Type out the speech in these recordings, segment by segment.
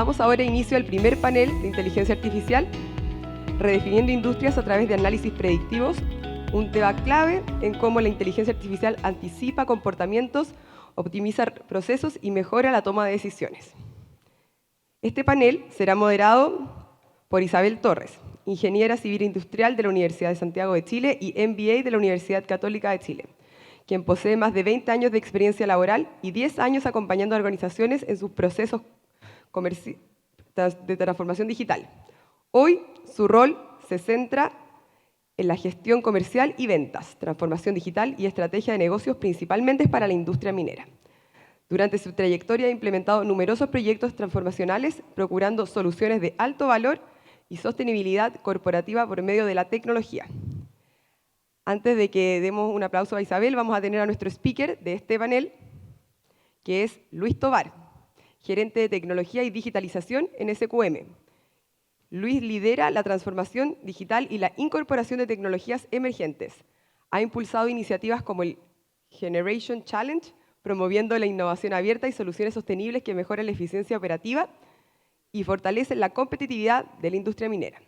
Damos ahora inicio al primer panel de inteligencia artificial, redefiniendo industrias a través de análisis predictivos, un tema clave en cómo la inteligencia artificial anticipa comportamientos, optimiza procesos y mejora la toma de decisiones. Este panel será moderado por Isabel Torres, ingeniera civil industrial de la Universidad de Santiago de Chile y MBA de la Universidad Católica de Chile, quien posee más de 20 años de experiencia laboral y 10 años acompañando a organizaciones en sus procesos de transformación digital. Hoy su rol se centra en la gestión comercial y ventas, transformación digital y estrategia de negocios principalmente para la industria minera. Durante su trayectoria ha implementado numerosos proyectos transformacionales procurando soluciones de alto valor y sostenibilidad corporativa por medio de la tecnología. Antes de que demos un aplauso a Isabel, vamos a tener a nuestro speaker de este panel, que es Luis Tovar, gerente de tecnología y digitalización en SQM. Luis lidera la transformación digital y la incorporación de tecnologías emergentes. Ha impulsado iniciativas como el Generation Challenge, promoviendo la innovación abierta y soluciones sostenibles que mejoran la eficiencia operativa y fortalecen la competitividad de la industria minera.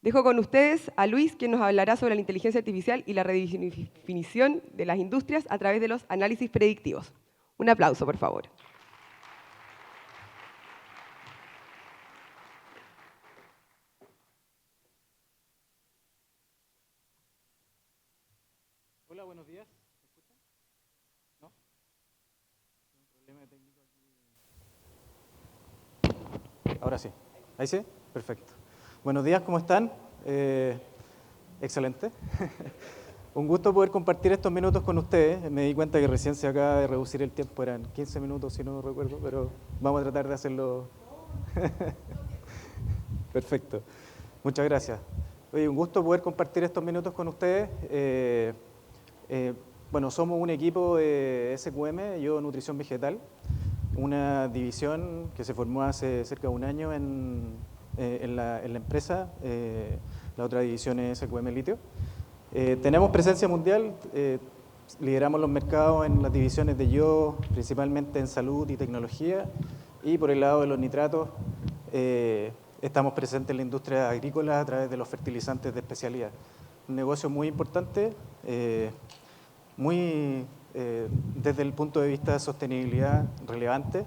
Dejo con ustedes a Luis, quien nos hablará sobre la inteligencia artificial y la redefinición de las industrias a través de los análisis predictivos. Un aplauso, por favor. Hola, buenos días. ¿Me escuchan? ¿No? ¿Hay un problema técnico aquí? Ahora sí. ¿Ahí sí? Perfecto. Buenos días, ¿cómo están? Excelente. Un gusto poder compartir estos minutos con ustedes. Me di cuenta que recién se acaba de reducir el tiempo, eran 15 minutos si no recuerdo, pero vamos a tratar de hacerlo. Perfecto. Muchas gracias. Oye, un gusto poder compartir estos minutos con ustedes. Bueno, somos un equipo de SQM, yo Nutrición Vegetal, una división que se formó hace cerca de un año en la empresa, la otra división es SQM Litio. Tenemos presencia mundial, lideramos los mercados en las divisiones de yodo, principalmente en salud y tecnología, y por el lado de los nitratos, estamos presentes en la industria agrícola a través de los fertilizantes de especialidad. Un negocio muy importante, muy desde el punto de vista de sostenibilidad relevante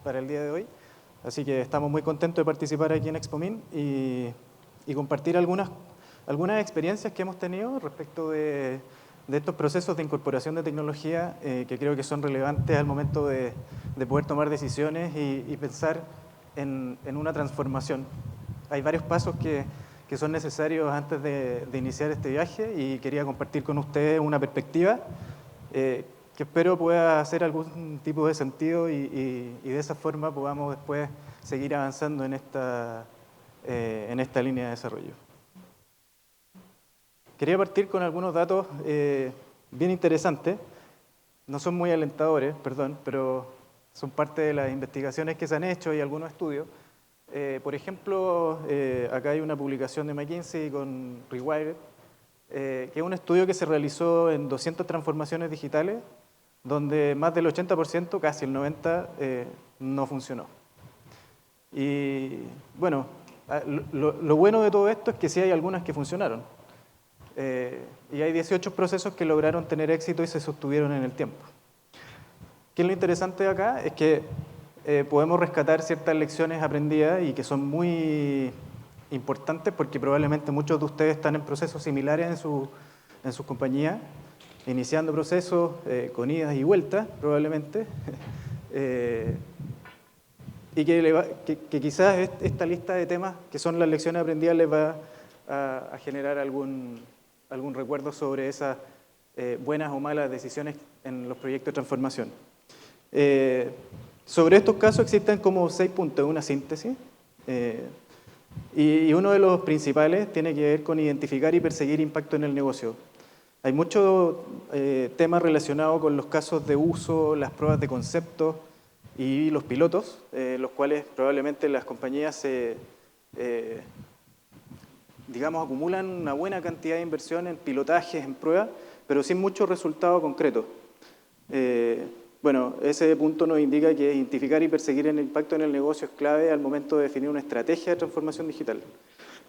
para el día de hoy. Así que estamos muy contentos de participar aquí en Expomin y compartir algunas experiencias que hemos tenido respecto de estos procesos de incorporación de tecnología que creo que son relevantes al momento de poder tomar decisiones y pensar en una transformación. Hay varios pasos que son necesarios antes de iniciar este viaje y quería compartir con ustedes una perspectiva que espero pueda hacer algún tipo de sentido y de esa forma podamos después seguir avanzando en esta línea de desarrollo. Quería partir con algunos datos bien interesantes, no son muy alentadores, perdón, pero son parte de las investigaciones que se han hecho y algunos estudios. Por ejemplo, acá hay una publicación de McKinsey con Rewired, que es un estudio que se realizó en 200 transformaciones digitales, donde más del 80%, casi el 90%, no funcionó. Y bueno, lo bueno de todo esto es que sí hay algunas que funcionaron. Y hay 18 procesos que lograron tener éxito y se sostuvieron en el tiempo. ¿Qué es lo interesante de acá? Es que podemos rescatar ciertas lecciones aprendidas y que son muy importantes porque probablemente muchos de ustedes están en procesos similares en sus compañías, iniciando procesos con idas y vueltas, probablemente, y que quizás esta lista de temas, que son las lecciones aprendidas, les va a generar algún recuerdo sobre esas buenas o malas decisiones en los proyectos de transformación. Sobre estos casos existen como 6 puntos, una síntesis, y uno de los principales tiene que ver con identificar y perseguir impacto en el negocio. Hay muchos temas relacionados con los casos de uso, las pruebas de concepto y los pilotos, los cuales probablemente las compañías digamos, acumulan una buena cantidad de inversión en pilotajes, en pruebas, pero sin mucho resultado concreto. Bueno, ese punto nos indica que identificar y perseguir el impacto en el negocio es clave al momento de definir una estrategia de transformación digital.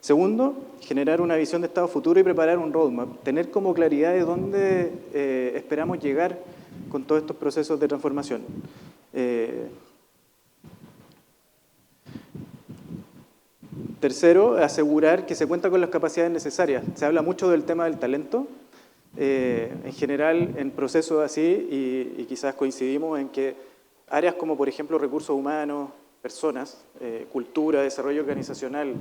Segundo, generar una visión de estado futuro y preparar un roadmap. Tener como claridad de dónde esperamos llegar con todos estos procesos de transformación. Tercero, asegurar que se cuenta con las capacidades necesarias. Se habla mucho del tema del talento. En general, en procesos así, y quizás coincidimos en que áreas como, por ejemplo, recursos humanos, personas, cultura, desarrollo organizacional,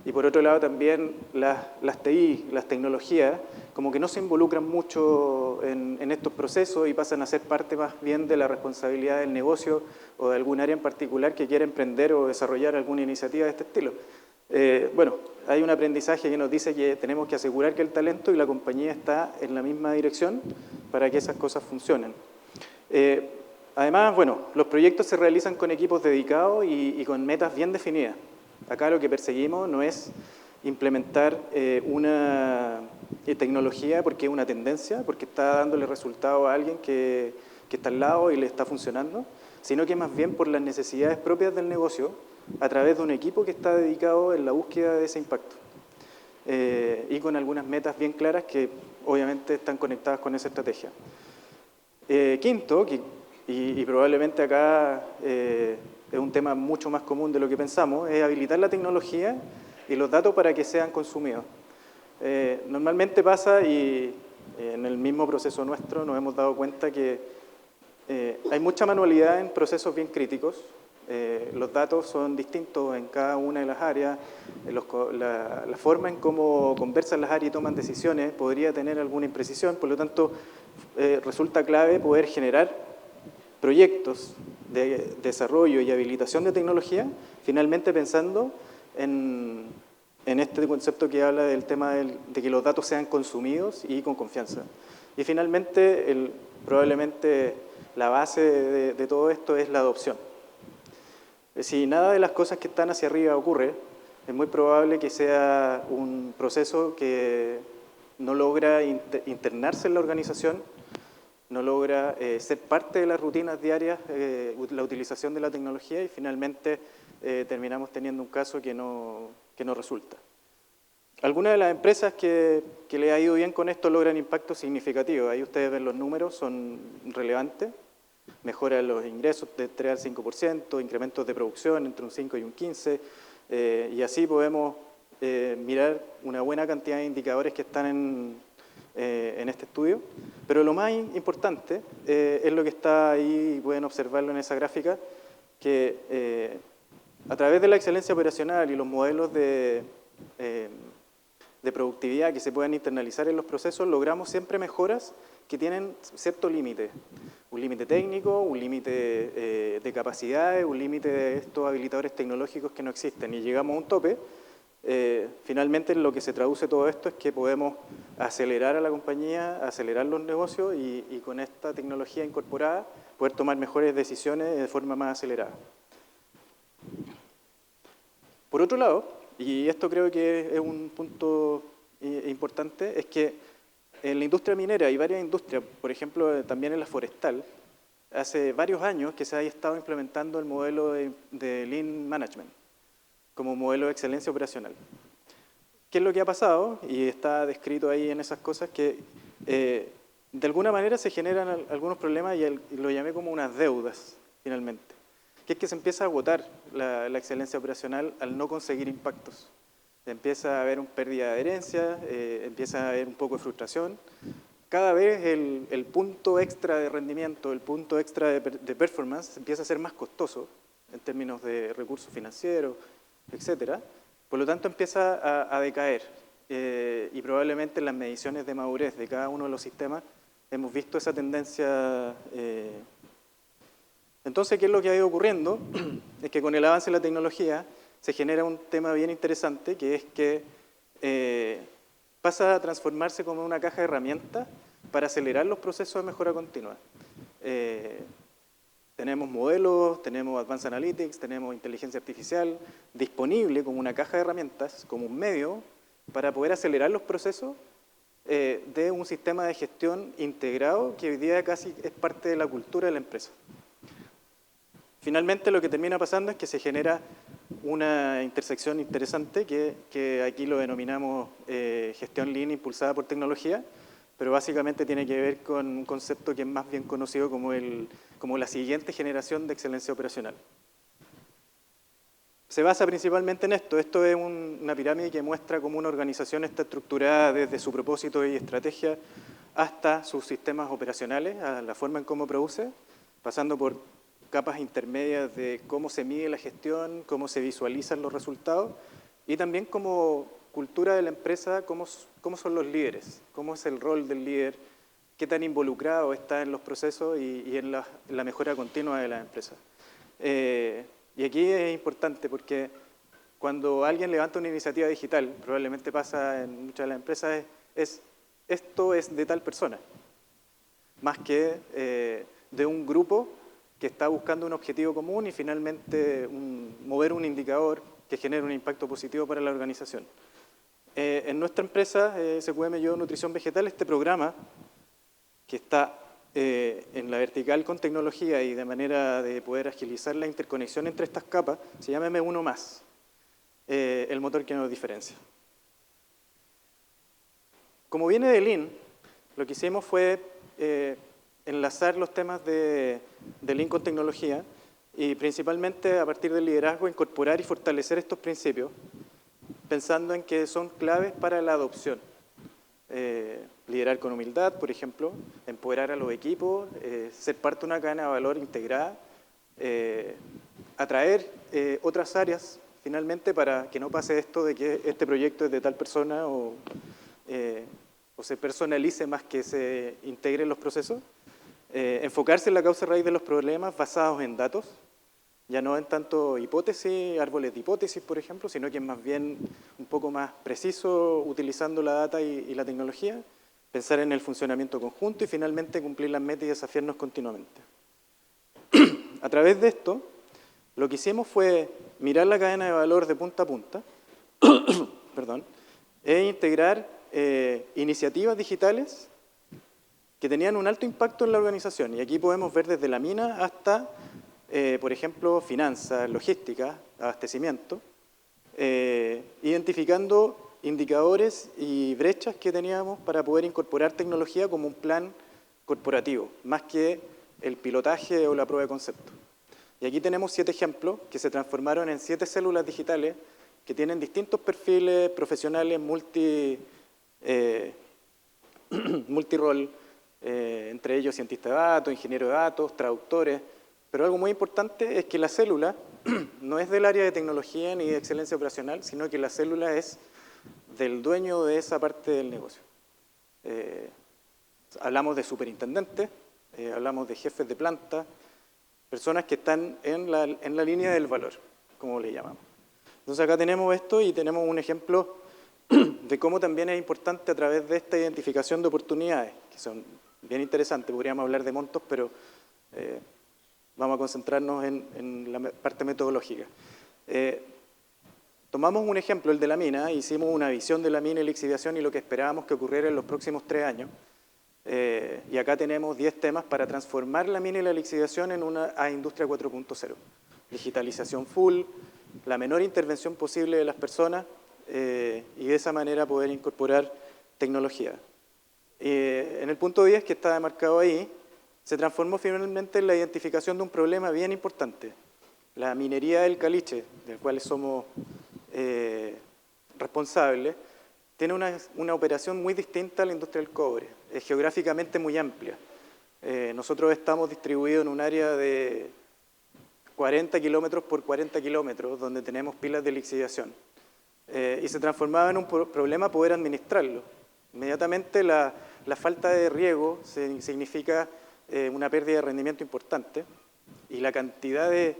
y por otro lado también las TI, las tecnologías, como que no se involucran mucho en estos procesos y pasan a ser parte más bien de la responsabilidad del negocio o de algún área en particular que quiera emprender o desarrollar alguna iniciativa de este estilo. Bueno, hay un aprendizaje que nos dice que tenemos que asegurar que el talento y la compañía está en la misma dirección para que esas cosas funcionen. Además, bueno, los proyectos se realizan con equipos dedicados y con metas bien definidas. Acá lo que perseguimos no es implementar una tecnología porque es una tendencia, porque está dándole resultado a alguien que está al lado y le está funcionando, sino que más bien por las necesidades propias del negocio a través de un equipo que está dedicado en la búsqueda de ese impacto. Y con algunas metas bien claras que obviamente están conectadas con esa estrategia. Quinto, y probablemente acá es un tema mucho más común de lo que pensamos, es habilitar la tecnología y los datos para que sean consumidos. Normalmente pasa, y en el mismo proceso nuestro nos hemos dado cuenta que hay mucha manualidad en procesos bien críticos. Los datos son distintos en cada una de las áreas, la forma en cómo conversan las áreas y toman decisiones podría tener alguna imprecisión, por lo tanto resulta clave poder generar proyectos de desarrollo y habilitación de tecnología, finalmente pensando en este concepto que habla del tema de que los datos sean consumidos y con confianza. Y finalmente, probablemente la base de todo esto es la adopción. Si nada de las cosas que están hacia arriba ocurre, es muy probable que sea un proceso que no logra internarse en la organización, no logra ser parte de las rutinas diarias, la utilización de la tecnología y finalmente terminamos teniendo un caso que no resulta. Algunas de las empresas que le ha ido bien con esto logran impactos significativos. Ahí ustedes ven los números, son relevantes. Mejora los ingresos de 3 al 5%, incrementos de producción entre un 5 y un 15%, y así podemos mirar una buena cantidad de indicadores que están en este estudio. Pero lo más importante es lo que está ahí, y pueden observarlo en esa gráfica, que a través de la excelencia operacional y los modelos de productividad que se puedan internalizar en los procesos, logramos siempre mejoras que tienen cierto límite. Un límite técnico, un límite de capacidades, un límite de estos habilitadores tecnológicos que no existen. Y llegamos a un tope. Finalmente, lo que se traduce todo esto es que podemos acelerar a la compañía, acelerar los negocios y con esta tecnología incorporada poder tomar mejores decisiones de forma más acelerada. Por otro lado, y esto creo que es un punto importante, es que en la industria minera y varias industrias, por ejemplo, también en la forestal, hace varios años que se ha estado implementando el modelo de Lean Management como modelo de excelencia operacional. ¿Qué es lo que ha pasado? Y está descrito ahí en esas cosas que de alguna manera se generan algunos problemas y lo llamé como unas deudas, finalmente. Que es que se empieza a agotar la excelencia operacional al no conseguir impactos. Empieza a haber una pérdida de adherencia, empieza a haber un poco de frustración. Cada vez el punto extra de rendimiento, el punto extra de performance empieza a ser más costoso en términos de recursos financieros, etc. Por lo tanto, empieza a decaer. Y probablemente en las mediciones de madurez de cada uno de los sistemas hemos visto esa tendencia. Entonces, ¿qué es lo que ha ido ocurriendo? Es que con el avance de la tecnología se genera un tema bien interesante, que es que pasa a transformarse como una caja de herramientas para acelerar los procesos de mejora continua. Tenemos modelos, tenemos Advanced Analytics, tenemos inteligencia artificial disponible como una caja de herramientas, como un medio para poder acelerar los procesos de un sistema de gestión integrado que hoy día casi es parte de la cultura de la empresa. Finalmente, lo que termina pasando es que se genera una intersección interesante que aquí lo denominamos gestión lean impulsada por tecnología, pero básicamente tiene que ver con un concepto que es más bien conocido como la siguiente generación de excelencia operacional. Se basa principalmente en esto. Esto es una pirámide que muestra cómo una organización está estructurada desde su propósito y estrategia hasta sus sistemas operacionales, a la forma en cómo produce, pasando por capas intermedias de cómo se mide la gestión, cómo se visualizan los resultados y también como cultura de la empresa, cómo son los líderes, cómo es el rol del líder, qué tan involucrado está en los procesos y en la mejora continua de la empresa. Y aquí es importante porque cuando alguien levanta una iniciativa digital, probablemente pasa en muchas de las empresas, esto es de tal persona, más que de un grupo que está buscando un objetivo común y finalmente mover un indicador que genere un impacto positivo para la organización. En nuestra empresa, SQM Yo Nutrición Vegetal, este programa que está en la vertical con tecnología y de manera de poder agilizar la interconexión entre estas capas, se llama M1+, el motor que nos diferencia. Como viene de Lean, lo que hicimos fue enlazar los temas de Lean con tecnología y principalmente a partir del liderazgo incorporar y fortalecer estos principios pensando en que son claves para la adopción. Liderar con humildad, por ejemplo, empoderar a los equipos, ser parte de una cadena de valor integrada, atraer otras áreas finalmente para que no pase esto de que este proyecto es de tal persona o se personalice más que se integre en los procesos. Enfocarse en la causa raíz de los problemas basados en datos, ya no en tanto hipótesis, árboles de hipótesis, por ejemplo, sino que es más bien un poco más preciso utilizando la data y la tecnología, pensar en el funcionamiento conjunto y finalmente cumplir las metas y desafiarnos continuamente. A través de esto, lo que hicimos fue mirar la cadena de valor de punta a punta perdón, e integrar iniciativas digitales que tenían un alto impacto en la organización. Y aquí podemos ver desde la mina hasta, por ejemplo, finanzas, logística, abastecimiento, identificando indicadores y brechas que teníamos para poder incorporar tecnología como un plan corporativo, más que el pilotaje o la prueba de concepto. Y aquí tenemos 7 ejemplos que se transformaron en 7 células digitales que tienen distintos perfiles profesionales multirol, entre ellos cientistas de datos, ingenieros de datos, traductores, pero algo muy importante es que la célula no es del área de tecnología ni de excelencia operacional, sino que la célula es del dueño de esa parte del negocio. Hablamos de superintendentes, hablamos de jefes de planta, personas que están en la línea del valor, como le llamamos. Entonces acá tenemos esto y tenemos un ejemplo de cómo también es importante a través de esta identificación de oportunidades, que son bien interesantes, podríamos hablar de montos, pero vamos a concentrarnos en la parte metodológica. Tomamos un ejemplo, el de la mina, hicimos una visión de la mina y la lixiviación y lo que esperábamos que ocurriera en los próximos 3 años. Y acá tenemos 10 temas para transformar la mina y la lixiviación en una industria 4.0. Digitalización full, la menor intervención posible de las personas y de esa manera poder incorporar tecnología. En el punto 10, que está marcado ahí, se transformó finalmente en la identificación de un problema bien importante. La minería del caliche, del cual somos responsables, tiene una operación muy distinta a la industria del cobre, es geográficamente muy amplia. Nosotros estamos distribuidos en un área de 40 kilómetros por 40 kilómetros, donde tenemos pilas de lixiviación. Y se transformaba en un problema poder administrarlo. Inmediatamente la falta de riego significa una pérdida de rendimiento importante y la cantidad de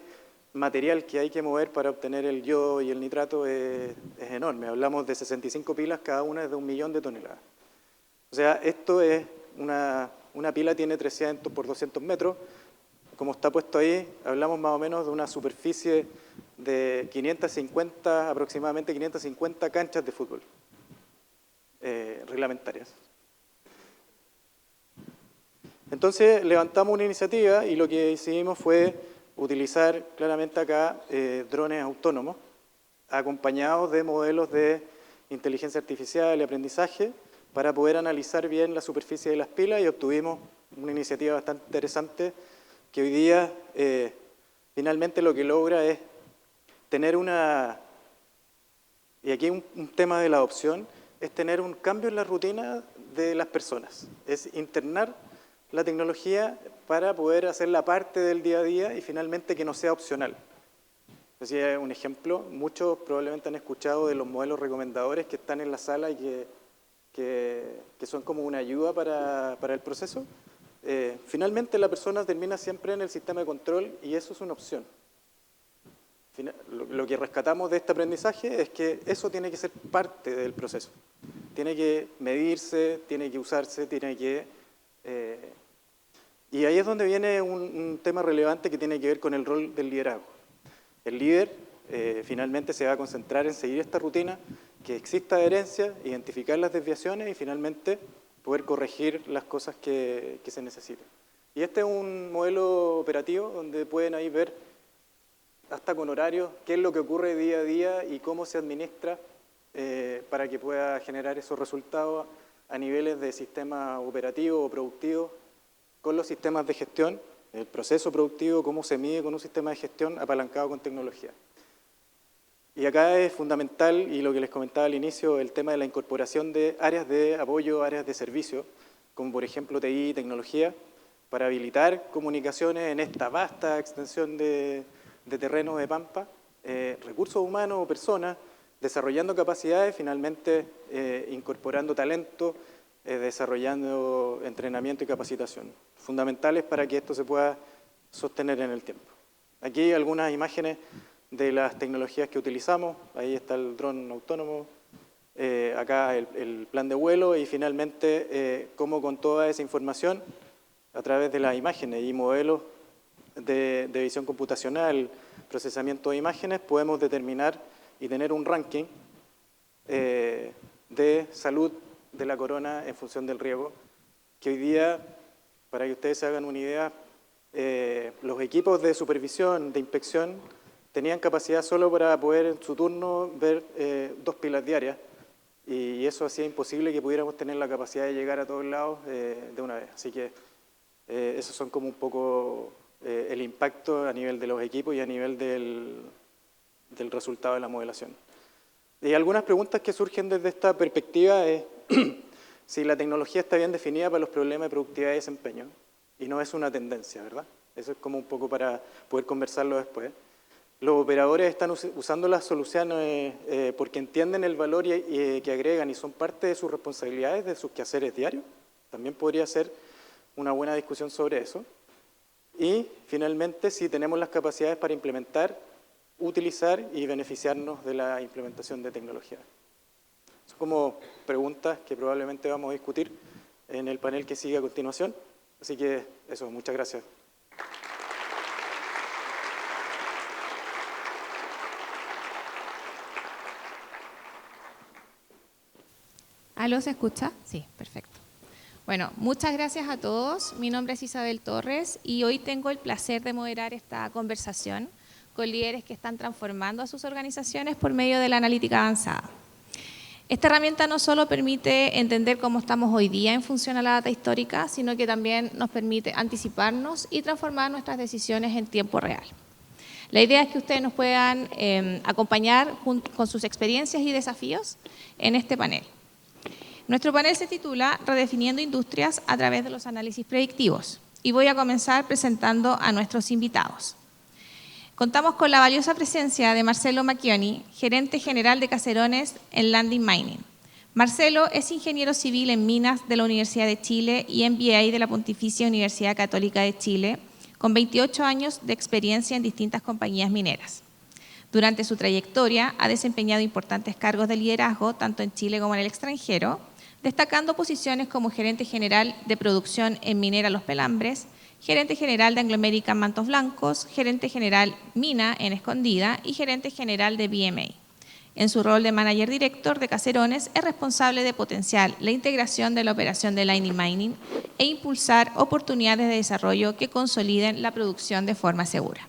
material que hay que mover para obtener el yodo y el nitrato es enorme. Hablamos de 65 pilas, cada una es de 1 millón de toneladas. O sea, esto es una pila tiene 300 por 200 metros. Como está puesto ahí, hablamos más o menos de una superficie de 550, aproximadamente 550 canchas de fútbol reglamentarias. Entonces levantamos una iniciativa y lo que decidimos fue utilizar claramente acá drones autónomos acompañados de modelos de inteligencia artificial y aprendizaje para poder analizar bien la superficie de las pilas, y obtuvimos una iniciativa bastante interesante que hoy día finalmente lo que logra es tener una, y aquí un tema de la adopción, es tener un cambio en la rutina de las personas, es internar la tecnología para poder hacerla parte del día a día y finalmente que no sea opcional. Así es un ejemplo, muchos probablemente han escuchado de los modelos recomendadores que están en la sala y que son como una ayuda para el proceso. Finalmente la persona termina siempre en el sistema de control y eso es una opción. Lo que rescatamos de este aprendizaje es que eso tiene que ser parte del proceso. Tiene que medirse, tiene que usarse, tiene que... y ahí es donde viene un tema relevante que tiene que ver con el rol del liderazgo. El líder finalmente se va a concentrar en seguir esta rutina, que exista adherencia, identificar las desviaciones y finalmente poder corregir las cosas que se necesitan. Y este es un modelo operativo donde pueden ahí ver hasta con horarios qué es lo que ocurre día a día y cómo se administra para que pueda generar esos resultados a niveles de sistema operativo o productivo con los sistemas de gestión, el proceso productivo, cómo se mide con un sistema de gestión apalancado con tecnología. Y acá es fundamental, y lo que les comentaba al inicio, el tema de la incorporación de áreas de apoyo, áreas de servicio, como por ejemplo TI, tecnología, para habilitar comunicaciones en esta vasta extensión de terreno de Pampa, recursos humanos o personas, desarrollando capacidades, finalmente incorporando talento, desarrollando entrenamiento y capacitación, fundamentales para que esto se pueda sostener en el tiempo. Aquí algunas imágenes de las tecnologías que utilizamos, ahí está el dron autónomo, acá el plan de vuelo y finalmente cómo con toda esa información, a través de las imágenes y modelos de visión computacional, procesamiento de imágenes, podemos determinar y tener un ranking de salud de la corona en función del riego, que hoy día, para que ustedes se hagan una idea, los equipos de supervisión, de inspección, tenían capacidad solo para poder en su turno ver 2 pilas diarias, y eso hacía imposible que pudiéramos tener la capacidad de llegar a todos lados de una vez. Así que esos son como un poco el impacto a nivel de los equipos y a nivel del resultado de la modelación. Y algunas preguntas que surgen desde esta perspectiva es si la tecnología está bien definida para los problemas de productividad y desempeño, y no es una tendencia, ¿verdad? Eso es como un poco para poder conversarlo después. Los operadores están usando las soluciones porque entienden el valor que agregan y son parte de sus responsabilidades, de sus quehaceres diarios. También podría ser una buena discusión sobre eso. Y finalmente, si tenemos las capacidades para implementar, utilizar y beneficiarnos de la implementación de tecnología. Son como preguntas que probablemente vamos a discutir en el panel que sigue a continuación. Así que eso, muchas gracias. ¿Aló, se escucha? Sí, perfecto. Bueno, muchas gracias a todos. Mi nombre es Isabel Torres y hoy tengo el placer de moderar esta conversación con líderes que están transformando a sus organizaciones por medio de la analítica avanzada. Esta herramienta no solo permite entender cómo estamos hoy día en función a la data histórica, sino que también nos permite anticiparnos y transformar nuestras decisiones en tiempo real. La idea es que ustedes nos puedan acompañar con sus experiencias y desafíos en este panel. Nuestro panel se titula Redefiniendo Industrias a través de los análisis predictivos y voy a comenzar presentando a nuestros invitados. Contamos con la valiosa presencia de Marcelo Macchioni, gerente general de Caserones en Landing Mining. Marcelo es ingeniero civil en minas de la Universidad de Chile y MBA de la Pontificia Universidad Católica de Chile, con 28 años de experiencia en distintas compañías mineras. Durante su trayectoria ha desempeñado importantes cargos de liderazgo tanto en Chile como en el extranjero, destacando posiciones como gerente general de producción en Minera Los Pelambres, gerente general de Anglo American Mantos Blancos, gerente general Mina en Escondida y gerente general de BMA. En su rol de manager director de Caserones, es responsable de potenciar la integración de la operación de Lightning Mining e impulsar oportunidades de desarrollo que consoliden la producción de forma segura.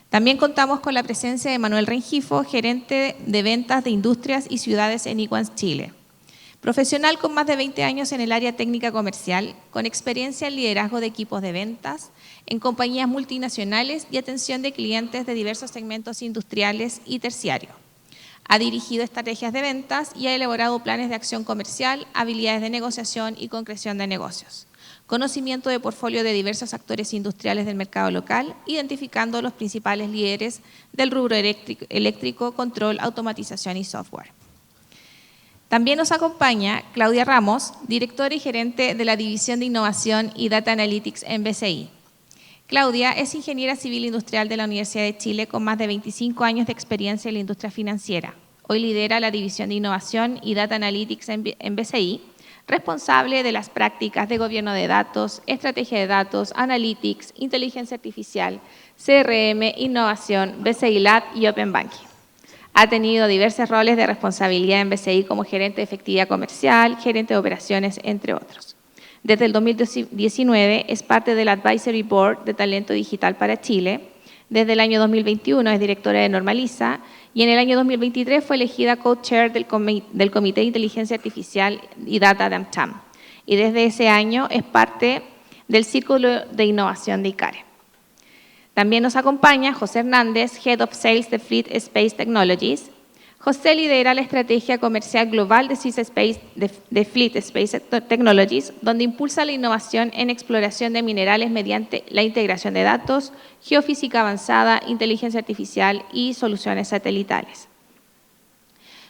También contamos con la presencia de Manuel Rengifo, gerente de ventas de industrias y ciudades en Equans, Chile. Profesional con más de 20 años en el área técnica comercial, con experiencia en liderazgo de equipos de ventas, en compañías multinacionales y atención de clientes de diversos segmentos industriales y terciarios. Ha dirigido estrategias de ventas y ha elaborado planes de acción comercial, habilidades de negociación y concreción de negocios. Conocimiento de portfolio de diversos actores industriales del mercado local, identificando los principales líderes del rubro eléctrico, control, automatización y software. También nos acompaña Claudia Ramos, directora y gerente de la División de Innovación y Data Analytics en BCI. Claudia es ingeniera civil industrial de la Universidad de Chile con más de 25 años de experiencia en la industria financiera. Hoy lidera la División de Innovación y Data Analytics en BCI, responsable de las prácticas de gobierno de datos, estrategia de datos, analytics, inteligencia artificial, CRM, innovación, BCI Lab y Open Banking. Ha tenido diversos roles de responsabilidad en BCI como gerente de efectividad comercial, gerente de operaciones, entre otros. Desde el 2019 es parte del Advisory Board de Talento Digital para Chile. Desde el año 2021 es directora de Normaliza y en el año 2023 fue elegida co-chair del Comité de Inteligencia Artificial y Data de AmCham. Y desde ese año es parte del Círculo de Innovación de ICARE. También nos acompaña José Hernández, Head of Sales de Fleet Space Technologies. José lidera la estrategia comercial global de Fleet Space Technologies, donde impulsa la innovación en exploración de minerales mediante la integración de datos, geofísica avanzada, inteligencia artificial y soluciones satelitales.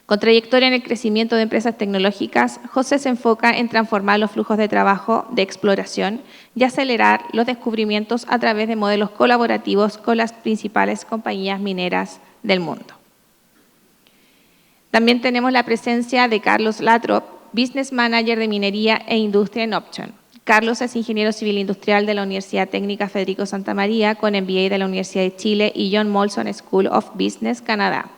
Con trayectoria en el crecimiento de empresas tecnológicas, José se enfoca en transformar los flujos de trabajo de exploración y acelerar los descubrimientos a través de modelos colaborativos con las principales compañías mineras del mundo. También tenemos la presencia de Carlos Latrop, Business Manager de Minería e Industria en Option. Carlos es ingeniero civil industrial de la Universidad Técnica Federico Santa María, con MBA de la Universidad de Chile y John Molson School of Business, Canadá.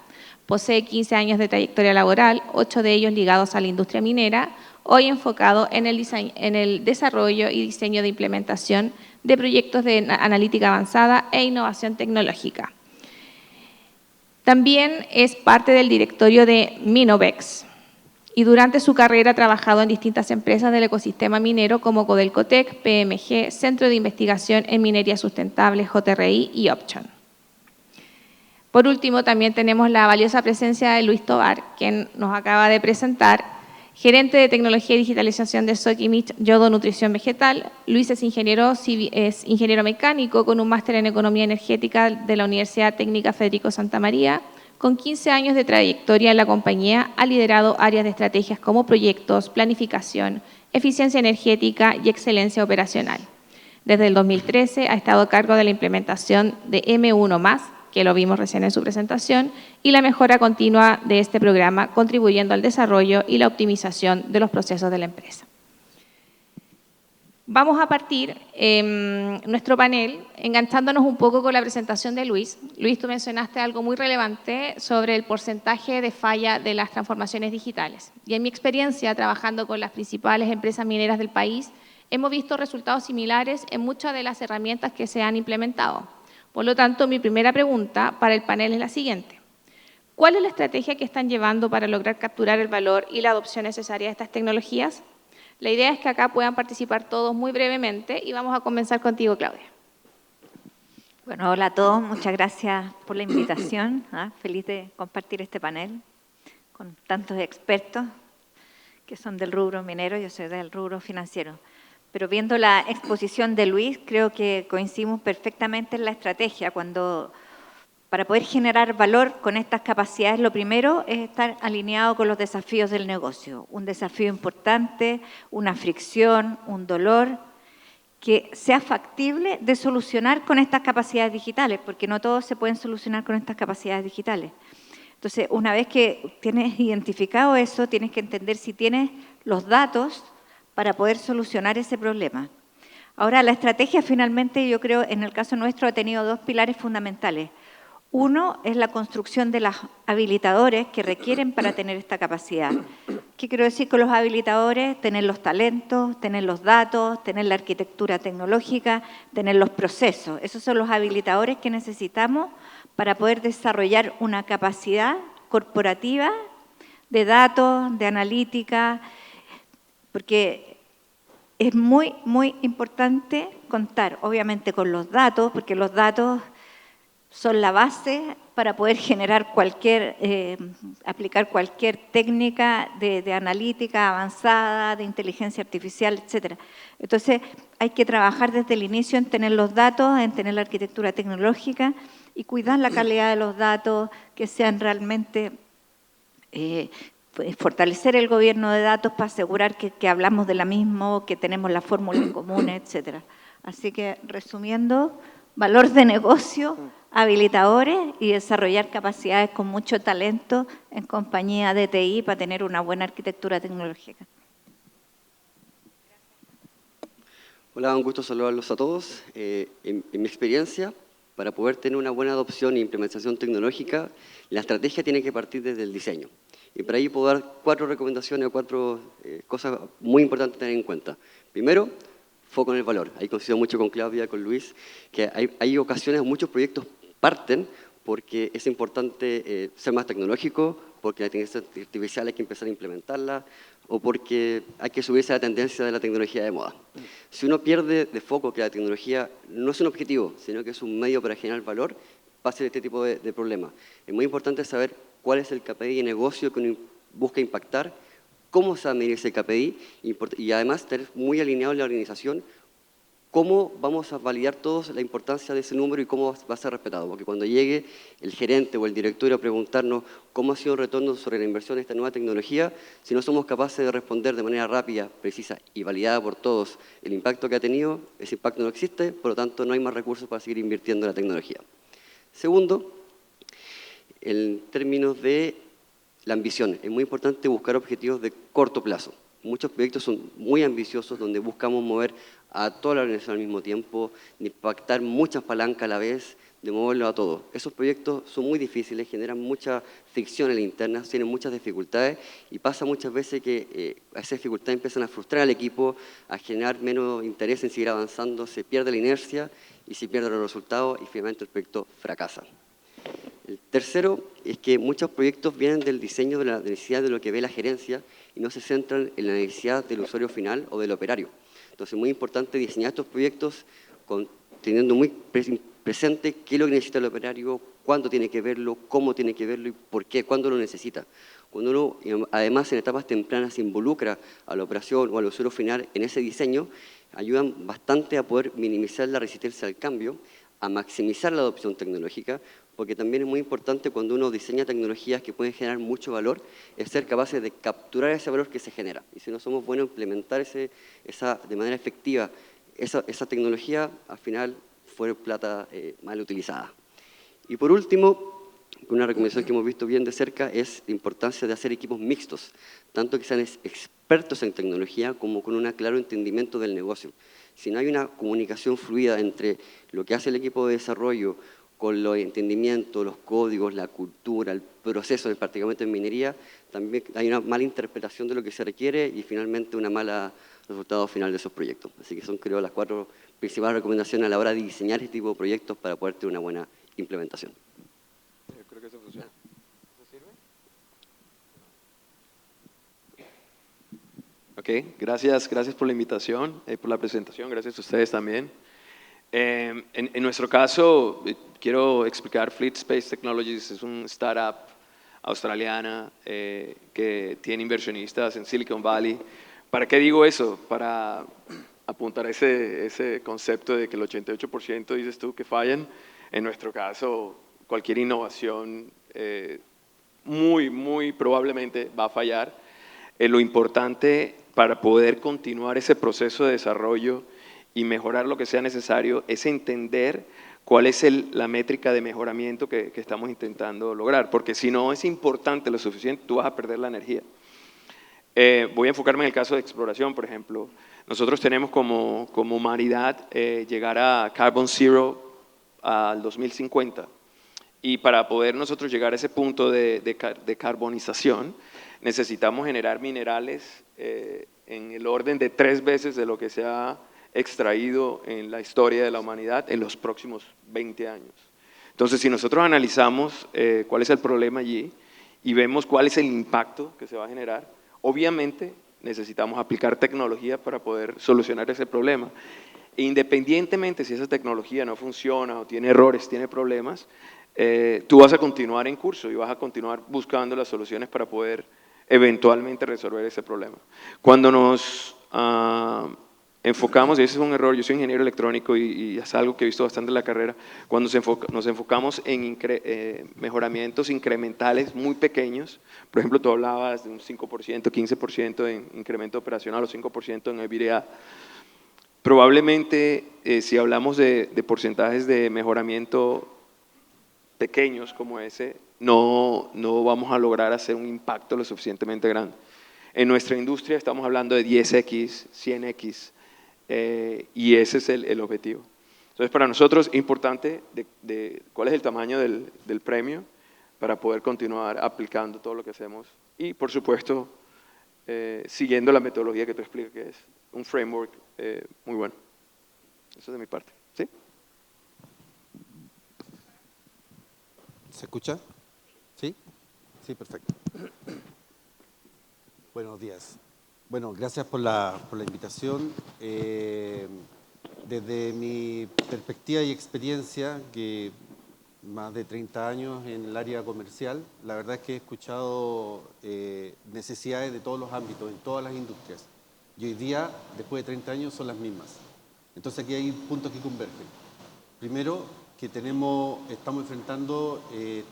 Posee 15 años de trayectoria laboral, 8 de ellos ligados a la industria minera, hoy enfocado en el desarrollo y diseño de implementación de proyectos de analítica avanzada e innovación tecnológica. También es parte del directorio de Minovex y durante su carrera ha trabajado en distintas empresas del ecosistema minero como Codelcotec, PMG, Centro de Investigación en Minería Sustentable, JRI y Option. Por último, también tenemos la valiosa presencia de Luis Tovar, quien nos acaba de presentar, gerente de Tecnología y Digitalización de Sokimich Yodo Nutrición Vegetal. Luis es ingeniero mecánico con un máster en Economía Energética de la Universidad Técnica Federico Santa María. Con 15 años de trayectoria en la compañía, ha liderado áreas de estrategias como proyectos, planificación, eficiencia energética y excelencia operacional. Desde el 2013 ha estado a cargo de la implementación de M1+, que lo vimos recién en su presentación, y la mejora continua de este programa, contribuyendo al desarrollo y la optimización de los procesos de la empresa. Vamos a partir nuestro panel enganchándonos un poco con la presentación de Luis. Luis, tú mencionaste algo muy relevante sobre el porcentaje de falla de las transformaciones digitales. Y en mi experiencia, trabajando con las principales empresas mineras del país, hemos visto resultados similares en muchas de las herramientas que se han implementado. Por lo tanto, mi primera pregunta para el panel es la siguiente. ¿Cuál es la estrategia que están llevando para lograr capturar el valor y la adopción necesaria de estas tecnologías? La idea es que acá puedan participar todos muy brevemente y vamos a comenzar contigo, Claudia. Bueno, hola a todos, muchas gracias por la invitación. Feliz de compartir este panel con tantos expertos que son del rubro minero, yo soy del rubro financiero. Pero viendo la exposición de Luis, creo que coincidimos perfectamente en la estrategia. Para poder generar valor con estas capacidades, lo primero es estar alineado con los desafíos del negocio. Un desafío importante, una fricción, un dolor, que sea factible de solucionar con estas capacidades digitales, porque no todos se pueden solucionar con estas capacidades digitales. Entonces, una vez que tienes identificado eso, tienes que entender si tienes los datos para poder solucionar ese problema. Ahora, la estrategia finalmente, yo creo, en el caso nuestro, ha tenido dos pilares fundamentales. Uno es la construcción de los habilitadores que requieren para tener esta capacidad. ¿Qué quiero decir con los habilitadores? Tener los talentos, tener los datos, tener la arquitectura tecnológica, tener los procesos. Esos son los habilitadores que necesitamos para poder desarrollar una capacidad corporativa de datos, de analítica, porque es muy, muy importante contar, obviamente, con los datos, porque los datos son la base para poder generar aplicar cualquier técnica de analítica avanzada, de inteligencia artificial, etc. Entonces, hay que trabajar desde el inicio en tener los datos, en tener la arquitectura tecnológica y cuidar la calidad de los datos, que sean realmente fortalecer el gobierno de datos para asegurar que hablamos de la misma, que tenemos la fórmula en común, etc. Así que, resumiendo, valor de negocio, habilitadores y desarrollar capacidades con mucho talento en compañía de TI para tener una buena arquitectura tecnológica. Hola, un gusto saludarlos a todos. En mi experiencia, para poder tener una buena adopción e implementación tecnológica, la estrategia tiene que partir desde el diseño. Y para ahí puedo dar 4 recomendaciones o 4 cosas muy importantes a tener en cuenta. Primero, foco en el valor. Ahí coincido mucho con Claudia, con Luis, que hay ocasiones, muchos proyectos parten porque es importante ser más tecnológico, porque la inteligencia artificial hay que empezar a implementarla, o porque hay que subirse a la tendencia de la tecnología de moda. Si uno pierde de foco que la tecnología no es un objetivo, sino que es un medio para generar valor, pasa este tipo de problemas. Es muy importante saber cuál es el KPI de negocio que uno busca impactar, cómo se va a medir ese KPI y además estar muy alineado en la organización cómo vamos a validar todos la importancia de ese número y cómo va a ser respetado. Porque cuando llegue el gerente o el directorio a preguntarnos cómo ha sido el retorno sobre la inversión de esta nueva tecnología, si no somos capaces de responder de manera rápida, precisa y validada por todos el impacto que ha tenido, ese impacto no existe, por lo tanto no hay más recursos para seguir invirtiendo en la tecnología. Segundo, en términos de la ambición, es muy importante buscar objetivos de corto plazo. Muchos proyectos son muy ambiciosos donde buscamos mover a toda la organización al mismo tiempo, impactar muchas palancas a la vez, de moverlo a todo. Esos proyectos son muy difíciles, generan mucha fricción en la interna, tienen muchas dificultades y pasa muchas veces que esas dificultades empiezan a frustrar al equipo, a generar menos interés en seguir avanzando, se pierde la inercia y se pierden los resultados y finalmente el proyecto fracasa. El tercero es que muchos proyectos vienen del diseño de la necesidad de lo que ve la gerencia y no se centran en la necesidad del usuario final o del operario. Entonces es muy importante diseñar estos proyectos teniendo muy presente qué es lo que necesita el operario, cuándo tiene que verlo, cómo tiene que verlo y por qué, cuándo lo necesita. Cuando uno, además, en etapas tempranas se involucra a la operación o al usuario final en ese diseño, ayudan bastante a poder minimizar la resistencia al cambio, a maximizar la adopción tecnológica, porque también es muy importante cuando uno diseña tecnologías que pueden generar mucho valor, es ser capaces de capturar ese valor que se genera. Y si no somos buenos en implementar de manera efectiva esa tecnología, al final fue plata mal utilizada. Y por último, una recomendación que hemos visto bien de cerca es la importancia de hacer equipos mixtos, tanto que sean expertos en tecnología como con un claro entendimiento del negocio. Si no hay una comunicación fluida entre lo que hace el equipo de desarrollo con los entendimientos, los códigos, la cultura, el proceso, prácticamente en minería, también hay una mala interpretación de lo que se requiere y finalmente una mala resultado final de esos proyectos. Así que son, creo, las 4 principales recomendaciones a la hora de diseñar este tipo de proyectos para poder tener una buena implementación. Yo creo que eso funciona. ¿Eso sirve? Ok, gracias por la invitación, por la presentación, gracias a ustedes también. En nuestro caso, quiero explicar Fleet Space Technologies, es una startup australiana que tiene inversionistas en Silicon Valley. ¿Para qué digo eso? Para apuntar a ese concepto de que el 88% dices tú que fallan. En nuestro caso, cualquier innovación muy probablemente va a fallar. Lo importante para poder continuar ese proceso de desarrollo y mejorar lo que sea necesario es entender cuál es la métrica de mejoramiento que estamos intentando lograr, porque si no es importante lo suficiente, tú vas a perder la energía. Voy a enfocarme en el caso de exploración, por ejemplo. Nosotros tenemos como humanidad llegar a Carbon Zero al 2050 Y para poder nosotros llegar a ese punto de carbonización, necesitamos generar minerales en el orden de 3 veces de lo que se ha extraído en la historia de la humanidad en los próximos 20 años. Entonces, si nosotros analizamos cuál es el problema allí y vemos cuál es el impacto que se va a generar, obviamente necesitamos aplicar tecnología para poder solucionar ese problema. E independientemente si esa tecnología no funciona o tiene errores, tiene problemas, tú vas a continuar en curso y vas a continuar buscando las soluciones para poder eventualmente resolver ese problema. Cuando nos enfocamos, y ese es un error, yo soy ingeniero electrónico y es algo que he visto bastante en la carrera, cuando nos enfocamos en mejoramientos incrementales muy pequeños, por ejemplo, tú hablabas de un 5%, 15% en incremento operacional o 5% en EBITDA, probablemente si hablamos de porcentajes de mejoramiento pequeños como ese, no vamos a lograr hacer un impacto lo suficientemente grande. En nuestra industria estamos hablando de 10x, 100x, y ese es el objetivo. Entonces, para nosotros es importante cuál es el tamaño del premio para poder continuar aplicando todo lo que hacemos y, por supuesto, siguiendo la metodología que tú explicas, que es un framework muy bueno. Eso es de mi parte. ¿Sí? ¿Se escucha? ¿Sí? Sí, perfecto. Buenos días. Bueno, gracias por la invitación. Desde mi perspectiva y experiencia, que más de 30 años en el área comercial, la verdad es que he escuchado necesidades de todos los ámbitos, en todas las industrias. Y hoy día, después de 30 años, son las mismas. Entonces aquí hay puntos que convergen. Primero, que estamos enfrentando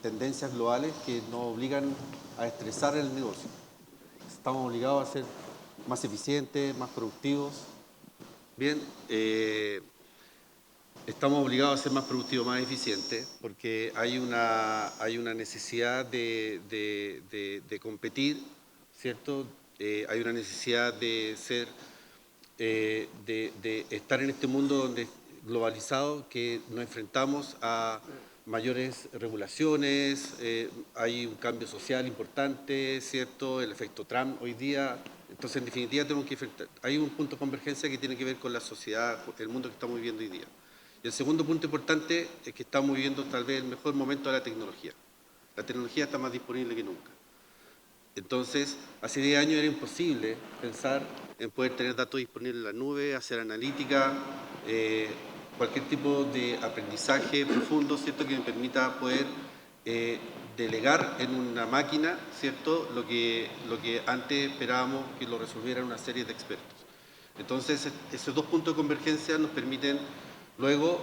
tendencias globales que nos obligan a estresar el negocio. Estamos obligados a ser más eficientes, más productivos. Bien, estamos obligados a ser más productivos, más eficientes, porque hay una necesidad de competir, ¿cierto? Hay una necesidad de estar en este mundo globalizado, que nos enfrentamos a mayores regulaciones, hay un cambio social importante, ¿cierto? El efecto Trump hoy día. Entonces, en definitiva, hay un punto de convergencia que tiene que ver con la sociedad, el mundo que estamos viviendo hoy día. Y el segundo punto importante es que estamos viviendo tal vez el mejor momento de la tecnología. La tecnología está más disponible que nunca. Entonces, hace 10 años era imposible pensar en poder tener datos disponibles en la nube, hacer analítica, cualquier tipo de aprendizaje profundo, ¿cierto?, que me permita poder delegar en una máquina, ¿cierto?, lo que antes esperábamos que lo resolvieran una serie de expertos. Entonces, esos dos puntos de convergencia nos permiten luego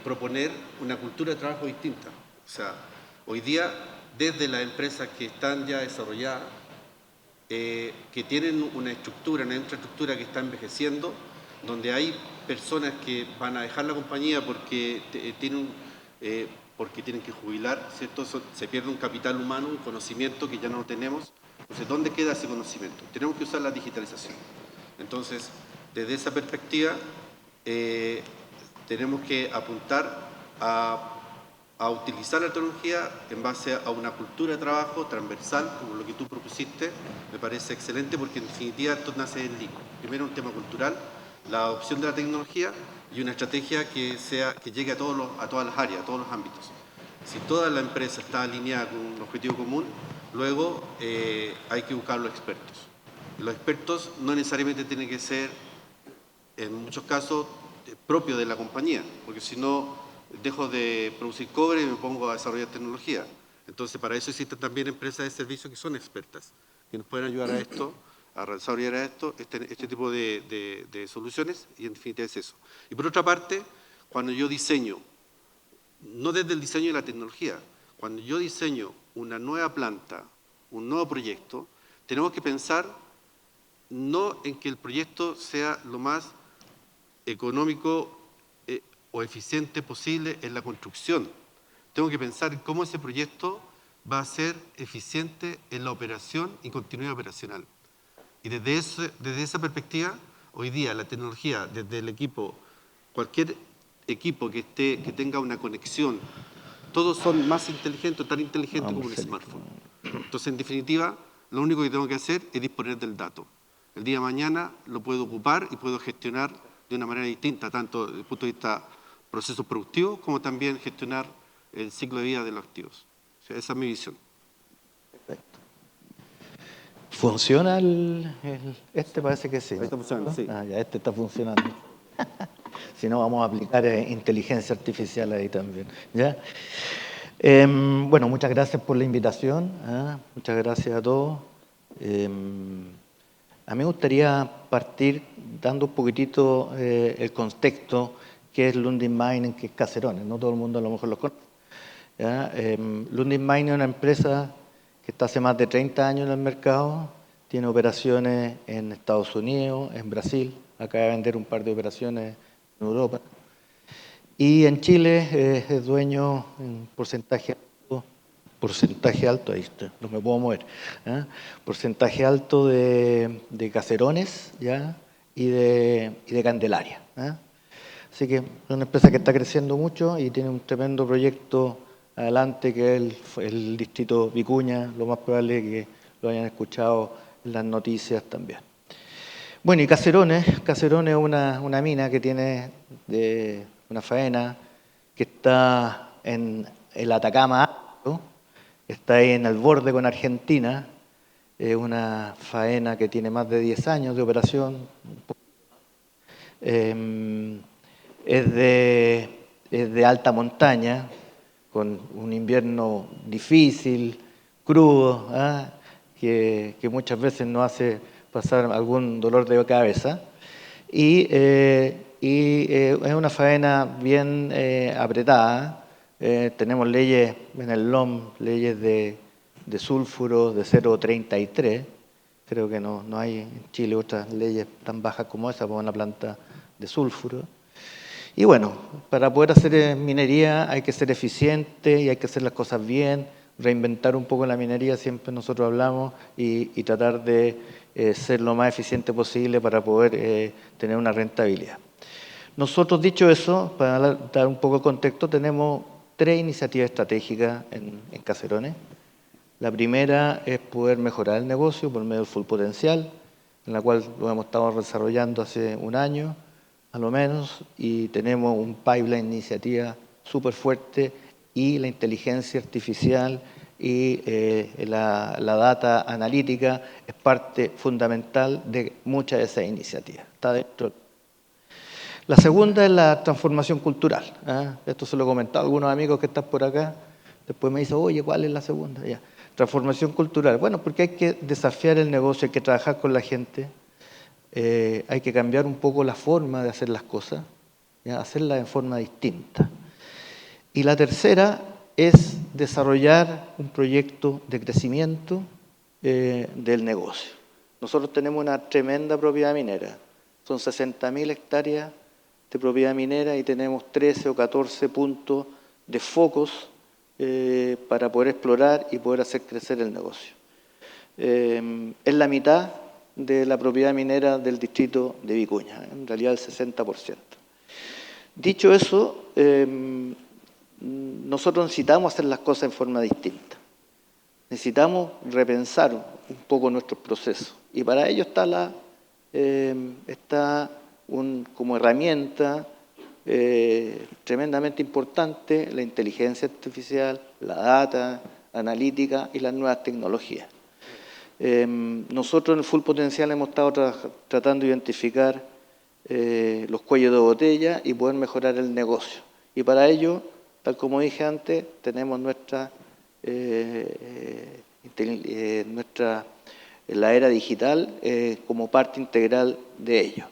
proponer una cultura de trabajo distinta. O sea, hoy día, desde las empresas que están ya desarrolladas, que tienen una infraestructura que está envejeciendo, donde hay personas que van a dejar la compañía porque tienen que jubilar, ¿cierto? Se pierde un capital humano, un conocimiento que ya no tenemos. Entonces, ¿dónde queda ese conocimiento? Tenemos que usar la digitalización. Entonces, desde esa perspectiva, tenemos que apuntar a utilizar la tecnología en base a una cultura de trabajo transversal, como lo que tú propusiste. Me parece excelente porque en definitiva esto nace del LEAN. Primero un tema cultural, la adopción de la tecnología y una estrategia que llegue a todas las áreas, a todos los ámbitos. Si toda la empresa está alineada con un objetivo común, luego hay que buscar los expertos. Los expertos no necesariamente tienen que ser, en muchos casos, propios de la compañía, porque si no, dejo de producir cobre y me pongo a desarrollar tecnología. Entonces, para eso existen también empresas de servicios que son expertas, que nos pueden ayudar a esto, a desarrollar este tipo de soluciones, y en definitiva es eso. Y por otra parte, cuando yo diseño, no desde el diseño de la tecnología, cuando yo diseño una nueva planta, un nuevo proyecto, tenemos que pensar no en que el proyecto sea lo más económico o eficiente posible en la construcción. Tengo que pensar en cómo ese proyecto va a ser eficiente en la operación y continuidad operacional. Y desde esa perspectiva, hoy día la tecnología, desde el equipo, cualquier equipo que tenga una conexión todos son más inteligentes, tan inteligentes como un smartphone. Entonces, en definitiva, lo único que tengo que hacer es disponer del dato. El día de mañana lo puedo ocupar y puedo gestionar de una manera distinta, tanto desde el punto de vista procesos productivos, como también gestionar el ciclo de vida de los activos. O sea, esa es mi visión. Perfecto. ¿Funciona este? Parece que sí. Ahí está funcionando, sí. Ah, ya, este está funcionando. Si no, vamos a aplicar inteligencia artificial ahí también. ¿Ya? Bueno, muchas gracias por la invitación. Muchas gracias a todos. A mí me gustaría partir dando un poquitito el contexto que es Lundin Mining, que es Caserones. No todo el mundo a lo mejor lo conoce. Lundin Mining es una empresa que está hace más de 30 años en el mercado, tiene operaciones en Estados Unidos, en Brasil, acaba de vender un par de operaciones en Europa. Y en Chile es dueño en porcentaje alto, ahí está, no me puedo mover, porcentaje alto de Caserones, ¿ya? y de Candelaria. Así que es una empresa que está creciendo mucho y tiene un tremendo proyecto adelante, que es el distrito Vicuña. Lo más probable es que lo hayan escuchado en las noticias también. Bueno, y Caserones es una mina que tiene una faena que está en el Atacama, ¿no? Está ahí en el borde con Argentina. Es una faena que tiene más de 10 años de operación. Es de alta montaña, con un invierno difícil, crudo, que muchas veces nos hace pasar algún dolor de cabeza. Y es una faena bien apretada. Tenemos leyes en el LOM, leyes de sulfuro de 0,33. Creo que no hay en Chile otras leyes tan bajas como esa para una planta de sulfuro. Y bueno, para poder hacer minería hay que ser eficiente y hay que hacer las cosas bien, reinventar un poco la minería, siempre nosotros hablamos, y tratar de ser lo más eficiente posible para poder tener una rentabilidad. Nosotros, dicho eso, para dar un poco de contexto, tenemos 3 iniciativas estratégicas en Caserones. La primera es poder mejorar el negocio por medio del Full Potencial, en la cual lo hemos estado desarrollando hace un año, a lo menos, y tenemos un pipeline de iniciativa súper fuerte, y la inteligencia artificial y la data analítica es parte fundamental de muchas de esas iniciativas. Está dentro. La segunda es la transformación cultural. Esto se lo he comentado a algunos amigos que están por acá. Después me dicen, oye, ¿cuál es la segunda? Ya. Transformación cultural. Bueno, porque hay que desafiar el negocio, hay que trabajar con la gente. Hay que cambiar un poco la forma de hacer las cosas, ¿ya? Hacerlas en forma distinta. Y la tercera es desarrollar un proyecto de crecimiento del negocio. Nosotros tenemos una tremenda propiedad minera. Son 60.000 hectáreas de propiedad minera y tenemos 13 o 14 puntos de focos para poder explorar y poder hacer crecer el negocio. Es la mitad de la propiedad minera del distrito de Vicuña, en realidad el 60%. Dicho eso, nosotros necesitamos hacer las cosas en forma distinta. Necesitamos repensar un poco nuestros procesos. Y para ello está como herramienta tremendamente importante la inteligencia artificial, la data analítica y las nuevas tecnologías. Nosotros en el Full Potencial hemos estado tratando de identificar los cuellos de botella y poder mejorar el negocio. Y para ello, tal como dije antes, tenemos la era digital como parte integral de ello.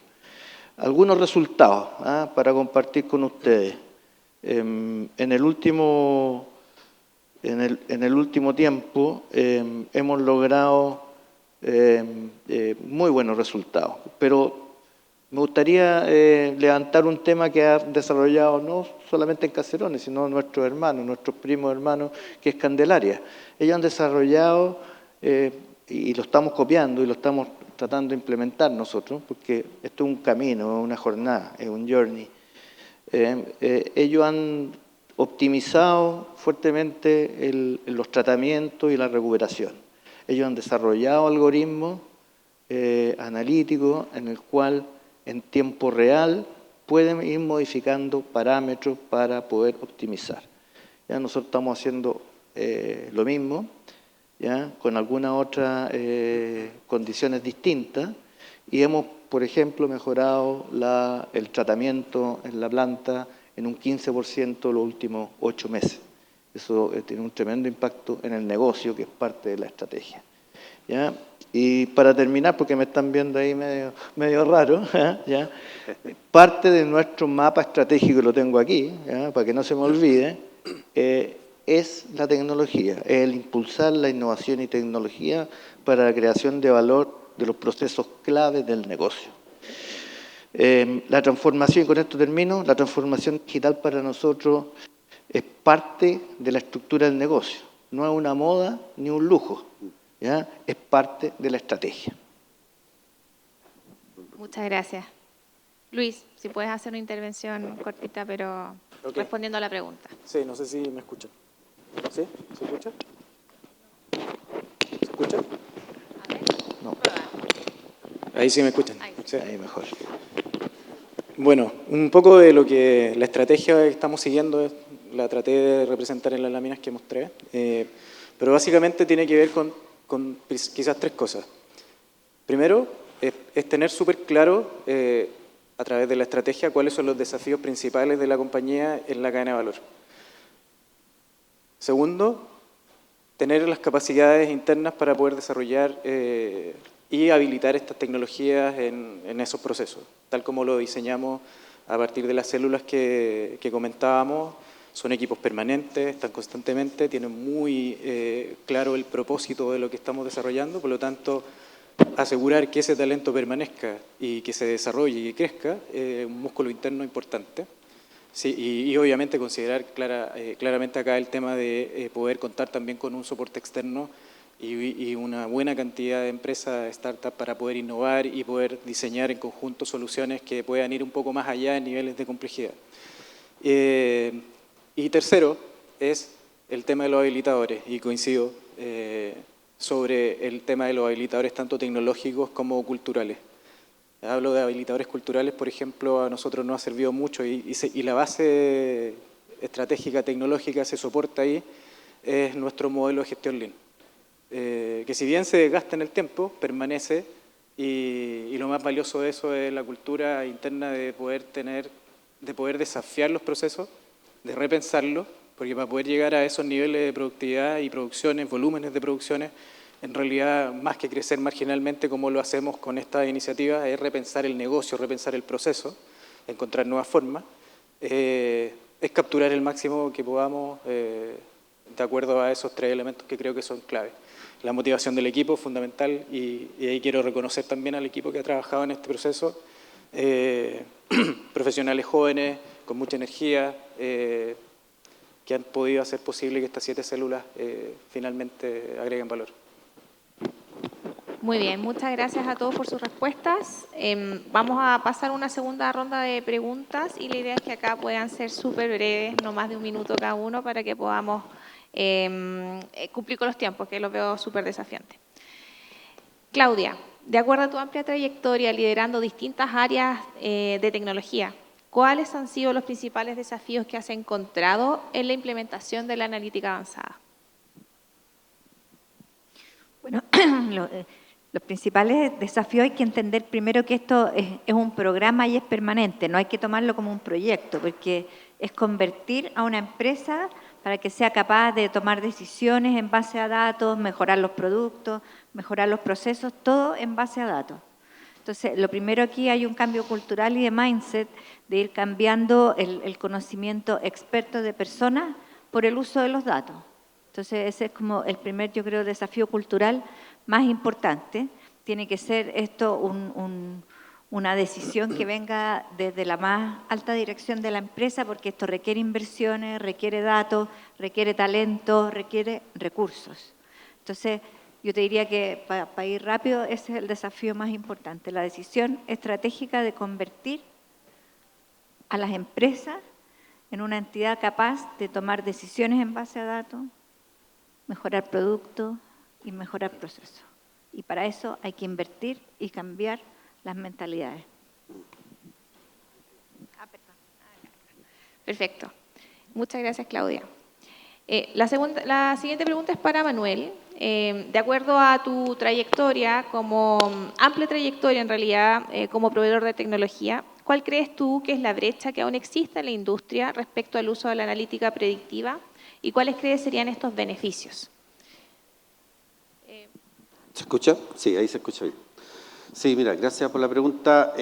Algunos resultados para compartir con ustedes. En el último tiempo hemos logrado muy buenos resultados, pero me gustaría levantar un tema que ha desarrollado no solamente en Caserones, sino nuestros hermanos, nuestros primos hermanos, que es Candelaria. Ellos han desarrollado, y lo estamos copiando y lo estamos tratando de implementar nosotros, porque esto es un camino, es una jornada, es un journey. Ellos han optimizado fuertemente los tratamientos y la recuperación. Ellos han desarrollado algoritmos analíticos en el cual en tiempo real pueden ir modificando parámetros para poder optimizar. Ya nosotros estamos haciendo lo mismo, ¿ya? Con algunas otras condiciones distintas, y hemos, por ejemplo, mejorado el tratamiento en la planta en un 15% los últimos 8 meses. Eso tiene un tremendo impacto en el negocio, que es parte de la estrategia, ¿ya? Y para terminar, porque me están viendo ahí medio raro, ¿ya? Parte de nuestro mapa estratégico, lo tengo aquí, ¿ya? Para que no se me olvide, es la tecnología, es el impulsar la innovación y tecnología para la creación de valor de los procesos claves del negocio. La transformación, y con esto termino, la transformación digital para nosotros es parte de la estructura del negocio, no es una moda ni un lujo, ¿ya? Es parte de la estrategia. Muchas gracias. Luis, si puedes hacer una intervención cortita, pero respondiendo a la pregunta. Sí, no sé si me escuchan. ¿Sí? ¿Se escucha? ¿Se escucha? No. Ahí sí me escuchan. Sí. Ahí mejor. Bueno, un poco de lo que la estrategia que estamos siguiendo, la traté de representar en las láminas que mostré, pero básicamente tiene que ver con quizás 3 cosas. Primero, es tener súper claro, a través de la estrategia, cuáles son los desafíos principales de la compañía en la cadena de valor. Segundo, tener las capacidades internas para poder desarrollar y habilitar estas tecnologías en esos procesos, tal como lo diseñamos a partir de las células que comentábamos. Son equipos permanentes, están constantemente, tienen muy claro el propósito de lo que estamos desarrollando, por lo tanto, asegurar que ese talento permanezca y que se desarrolle y crezca es un músculo interno importante. Sí, y obviamente considerar claramente acá el tema de poder contar también con un soporte externo y una buena cantidad de empresas, startups, para poder innovar y poder diseñar en conjunto soluciones que puedan ir un poco más allá en niveles de complejidad. Y tercero es el tema de los habilitadores, y coincido sobre el tema de los habilitadores tanto tecnológicos como culturales. Hablo de habilitadores culturales, por ejemplo, a nosotros nos ha servido mucho y la base estratégica tecnológica se soporta ahí, es nuestro modelo de gestión Lean, que si bien se desgasta en el tiempo, permanece, y lo más valioso de eso es la cultura interna de poder desafiar los procesos, de repensarlos, porque para poder llegar a esos niveles de productividad y producciones, volúmenes de producciones, en realidad, más que crecer marginalmente como lo hacemos con esta iniciativa, es repensar el negocio, repensar el proceso, encontrar nuevas formas, es capturar el máximo que podamos de acuerdo a esos 3 elementos que creo que son clave. La motivación del equipo es fundamental, y ahí quiero reconocer también al equipo que ha trabajado en este proceso, profesionales jóvenes, con mucha energía, que han podido hacer posible que estas 7 células finalmente agreguen valor. Muy bien, muchas gracias a todos por sus respuestas. Vamos a pasar a una segunda ronda de preguntas, y la idea es que acá puedan ser súper breves, no más de 1 minuto cada uno, para que podamos cumplir con los tiempos, que los veo súper desafiantes. Claudia, de acuerdo a tu amplia trayectoria liderando distintas áreas de tecnología, ¿cuáles han sido los principales desafíos que has encontrado en la implementación de la analítica avanzada? Bueno, los principales desafíos, hay que entender primero que esto es un programa y es permanente, no hay que tomarlo como un proyecto, porque es convertir a una empresa para que sea capaz de tomar decisiones en base a datos, mejorar los productos, mejorar los procesos, todo en base a datos. Entonces, lo primero aquí hay un cambio cultural y de mindset, de ir cambiando el conocimiento experto de personas por el uso de los datos. Entonces, ese es como el primer, yo creo, desafío cultural más importante. Tiene que ser esto una decisión que venga desde la más alta dirección de la empresa, porque esto requiere inversiones, requiere datos, requiere talento, requiere recursos. Entonces, yo te diría que para ir rápido, ese es el desafío más importante, la decisión estratégica de convertir a las empresas en una entidad capaz de tomar decisiones en base a datos, mejorar productos y mejorar procesos. Y para eso hay que invertir y cambiar las mentalidades. Perfecto. Muchas gracias, Claudia. La siguiente pregunta es para Manuel. De acuerdo a tu trayectoria, como amplia trayectoria en realidad, como proveedor de tecnología, ¿cuál crees tú que es la brecha que aún existe en la industria respecto al uso de la analítica predictiva? ¿Y cuáles crees serían estos beneficios? ¿Se escucha? Sí, ahí se escucha bien. Sí, mira, gracias por la pregunta.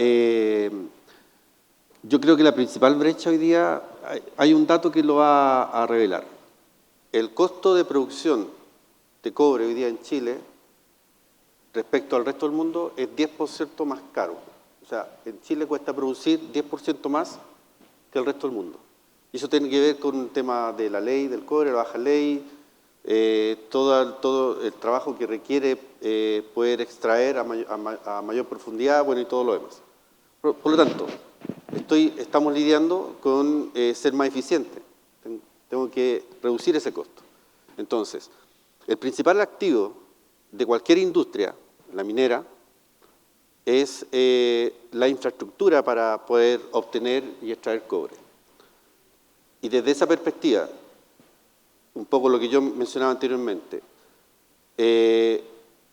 Yo creo que la principal brecha hoy día, hay un dato que lo va a revelar. El costo de producción de cobre hoy día en Chile, respecto al resto del mundo, es 10% más caro. O sea, en Chile cuesta producir 10% más que el resto del mundo. Y eso tiene que ver con un tema de la ley del cobre, la baja ley, todo el trabajo que requiere poder extraer a mayor profundidad, bueno, y todo lo demás. Por lo tanto, estamos lidiando con ser más eficiente. Tengo que reducir ese costo. Entonces, el principal activo de cualquier industria, la minera, es la infraestructura para poder obtener y extraer cobre. Y desde esa perspectiva, un poco lo que yo mencionaba anteriormente,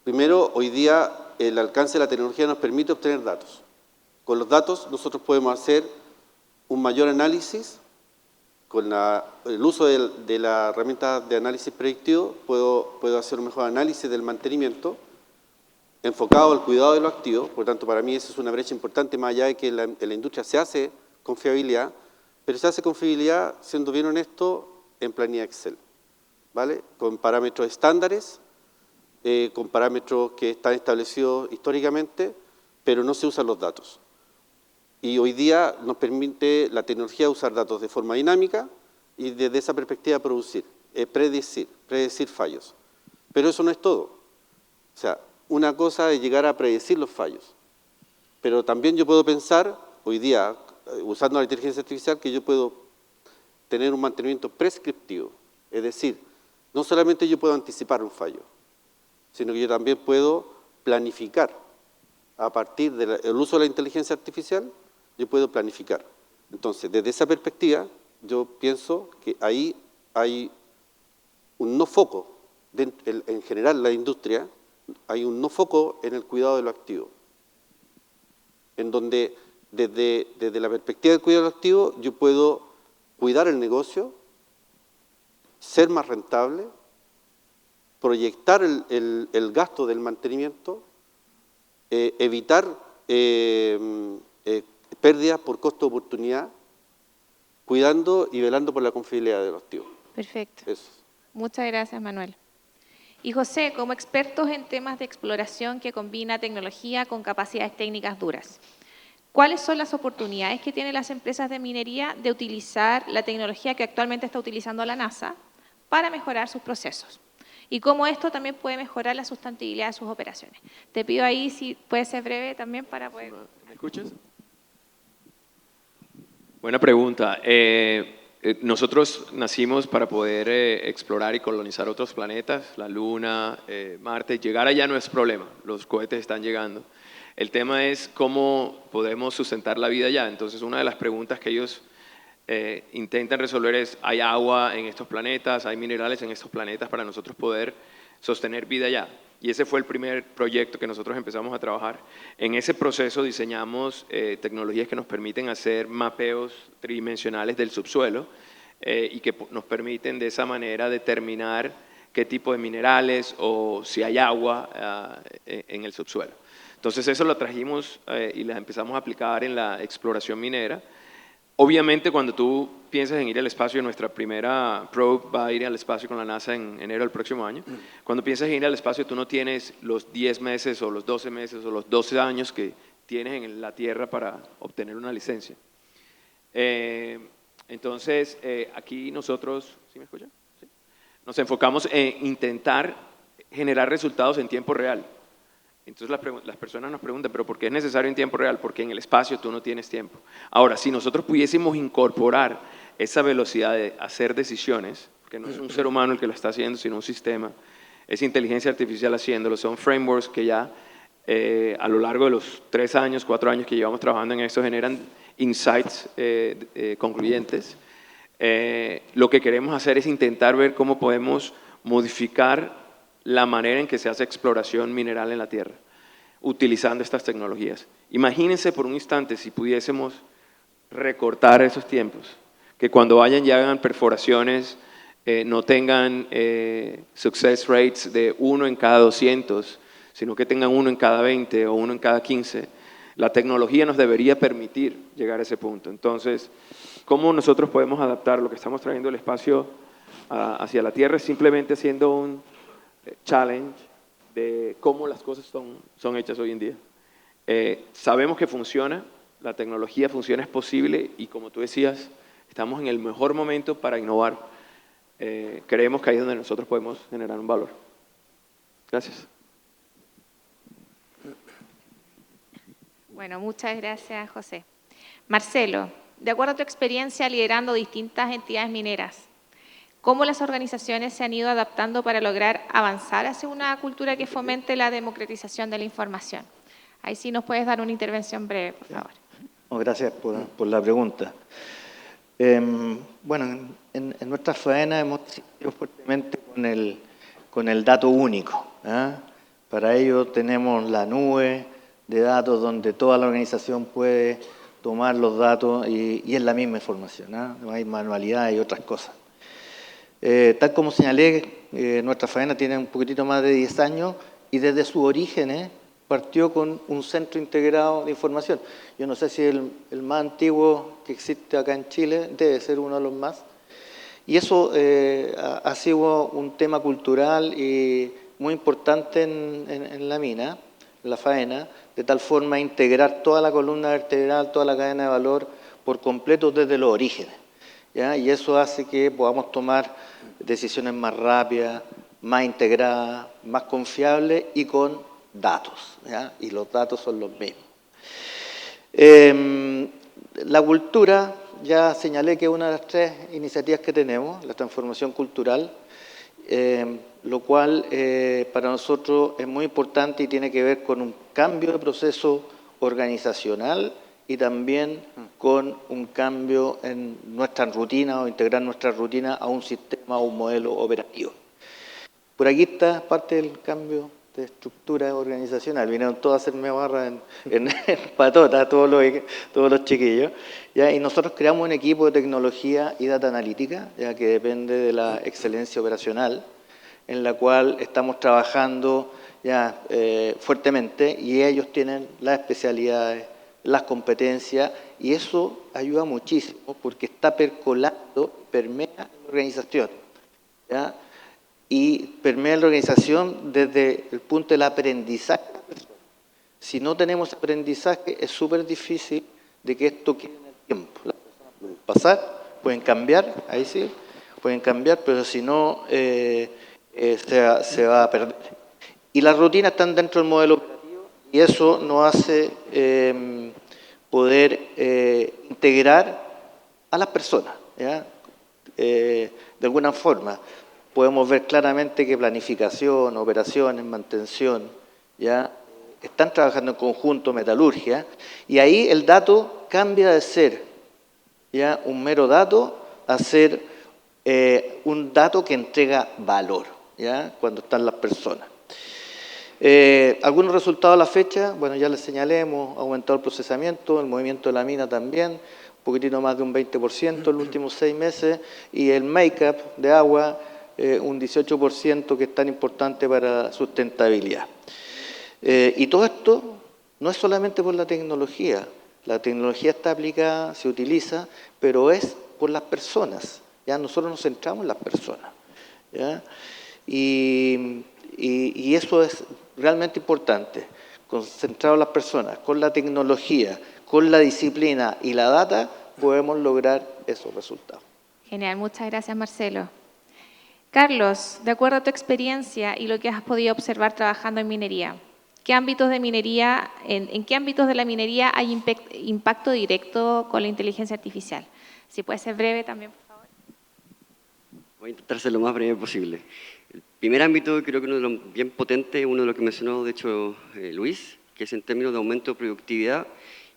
primero, hoy día el alcance de la tecnología nos permite obtener datos. Con los datos nosotros podemos hacer un mayor análisis. Con el uso de la herramienta de análisis predictivo puedo hacer un mejor análisis del mantenimiento enfocado al cuidado de los activos. Por lo tanto, para mí eso es una brecha importante, más allá de que en la industria se hace con fiabilidad, pero se hace con fiabilidad, siendo bien honesto, en planilla Excel, ¿vale? Con parámetros estándares, con parámetros que están establecidos históricamente, pero no se usan los datos. Y hoy día nos permite la tecnología usar datos de forma dinámica y desde esa perspectiva predecir fallos. Pero eso no es todo. O sea, una cosa es llegar a predecir los fallos, pero también yo puedo pensar hoy día, usando la inteligencia artificial, que yo puedo tener un mantenimiento prescriptivo. Es decir, no solamente yo puedo anticipar un fallo, sino que yo también puedo planificar. A partir del uso de la inteligencia artificial, yo puedo planificar. Entonces, desde esa perspectiva, yo pienso que ahí hay un no foco, en general la industria, hay un no foco en el cuidado de los activos, en donde desde la perspectiva del cuidado de los activos, yo puedo cuidar el negocio, ser más rentable, proyectar el gasto del mantenimiento, evitar pérdidas por costo de oportunidad, cuidando y velando por la confiabilidad de los activos. Perfecto. Eso. Muchas gracias, Manuel. Y José, como expertos en temas de exploración que combina tecnología con capacidades técnicas duras, ¿cuáles son las oportunidades que tienen las empresas de minería de utilizar la tecnología que actualmente está utilizando la NASA para mejorar sus procesos? Y cómo esto también puede mejorar la sustentabilidad de sus operaciones. Te pido ahí si puedes ser breve también para poder... ¿Me escuchas? Buena pregunta. Nosotros nacimos para poder explorar y colonizar otros planetas, la Luna, Marte. Llegar allá no es problema, los cohetes están llegando. El tema es cómo podemos sustentar la vida allá. Entonces, una de las preguntas que ellos intentan resolver es, ¿hay agua en estos planetas? ¿Hay minerales en estos planetas para nosotros poder sostener vida allá? Y ese fue el primer proyecto que nosotros empezamos a trabajar. En ese proceso diseñamos tecnologías que nos permiten hacer mapeos tridimensionales del subsuelo y que nos permiten de esa manera determinar qué tipo de minerales o si hay agua en el subsuelo. Entonces eso lo trajimos y la empezamos a aplicar en la exploración minera. Obviamente, cuando tú piensas en ir al espacio, nuestra primera probe va a ir al espacio con la NASA en enero del próximo año. Cuando piensas en ir al espacio, tú no tienes los 10 meses o los 12 meses o los 12 años que tienes en la Tierra para obtener una licencia. Entonces, aquí nosotros, ¿sí me escuchan? ¿Sí? Nos enfocamos en intentar generar resultados en tiempo real. Entonces las personas nos preguntan, ¿pero por qué es necesario en tiempo real? Porque en el espacio tú no tienes tiempo. Ahora, si nosotros pudiésemos incorporar esa velocidad de hacer decisiones, que no es un ser humano el que lo está haciendo, sino un sistema, es inteligencia artificial haciéndolo, son frameworks que ya a lo largo de los 3 años, 4 años que llevamos trabajando en esto generan insights concluyentes. Lo que queremos hacer es intentar ver cómo podemos modificar la manera en que se hace exploración mineral en la Tierra, utilizando estas tecnologías. Imagínense por un instante si pudiésemos recortar esos tiempos, que cuando vayan y hagan perforaciones no tengan success rates de 1 en cada 200, sino que tengan 1 en cada 20 o 1 en cada 15. La tecnología nos debería permitir llegar a ese punto. Entonces, ¿cómo nosotros podemos adaptar lo que estamos trayendo el espacio hacia la Tierra? Simplemente haciendo un challenge de cómo las cosas son hechas hoy en día. Sabemos que funciona, la tecnología funciona, es posible, y como tú decías, estamos en el mejor momento para innovar. Creemos que ahí es donde nosotros podemos generar un valor. Gracias. Bueno, muchas gracias, José. Marcelo, de acuerdo a tu experiencia liderando distintas entidades mineras, ¿cómo las organizaciones se han ido adaptando para lograr avanzar hacia una cultura que fomente la democratización de la información? Ahí sí nos puedes dar una intervención breve, por favor. Gracias por la pregunta. Bueno, en nuestra faena hemos insistido fuertemente con el dato único. Para ello tenemos la nube de datos donde toda la organización puede tomar los datos y es la misma información. No hay manualidad y otras cosas. Tal como señalé, nuestra faena tiene un poquitito más de 10 años y desde sus orígenes partió con un centro integrado de información. Yo no sé si el más antiguo que existe acá en Chile, debe ser uno de los más. Y eso ha sido un tema cultural y muy importante en la mina, en la faena, de tal forma integrar toda la columna vertebral, toda la cadena de valor por completo desde los orígenes. ¿Ya? Y eso hace que podamos tomar decisiones más rápidas, más integradas, más confiables y con datos. ¿Ya? Y los datos son los mismos. La cultura, ya señalé que es una de las 3 iniciativas que tenemos, la transformación cultural, lo cual para nosotros es muy importante y tiene que ver con un cambio de proceso organizacional y también con un cambio en nuestra rutina o integrar nuestra rutina a un sistema o un modelo operativo. Por aquí está parte del cambio de estructura organizacional. Vinieron todos a hacerme barra en patota, todos los chiquillos. ¿Ya? Y nosotros creamos un equipo de tecnología y data analítica, ya que depende de la excelencia operacional, en la cual estamos trabajando ya fuertemente y ellos tienen las especialidades, las competencias, y eso ayuda muchísimo porque está percolando, permea en la organización. ¿Ya? Y permea la organización desde el punto del aprendizaje. Si no tenemos aprendizaje, es súper difícil de que esto quede en el tiempo. Las personas pueden pasar, pueden cambiar, ahí sí, pueden cambiar, pero si no, se va a perder. Y las rutinas están dentro del modelo operativo y eso nos hace poder integrar a las personas, ¿ya? De alguna forma. Podemos ver claramente que planificación, operaciones, mantención, ya están trabajando en conjunto, metalurgia, y ahí el dato cambia de ser ya un mero dato a ser un dato que entrega valor, ya cuando están las personas. Algunos resultados a la fecha, bueno, ya les señalé, hemos aumentado el procesamiento, el movimiento de la mina también, un poquitito más de un 20% en los últimos 6 meses, y el make-up de agua, un 18% que es tan importante para la sustentabilidad. Y todo esto no es solamente por la tecnología está aplicada, se utiliza, pero es por las personas. ¿Ya? Nosotros nos centramos en las personas. ¿Ya? Y eso es realmente importante, concentrado en las personas, con la tecnología, con la disciplina y la data, podemos lograr esos resultados. Genial, muchas gracias, Marcelo. Carlos, de acuerdo a tu experiencia y lo que has podido observar trabajando en minería, qué ámbitos de minería, en qué ámbitos de la minería hay impacto directo con la inteligencia artificial. Si puede ser breve también, por favor. Voy a intentar ser lo más breve posible. El primer ámbito, creo que uno de los bien potentes, uno de los que mencionó, de hecho, Luis, que es en términos de aumento de productividad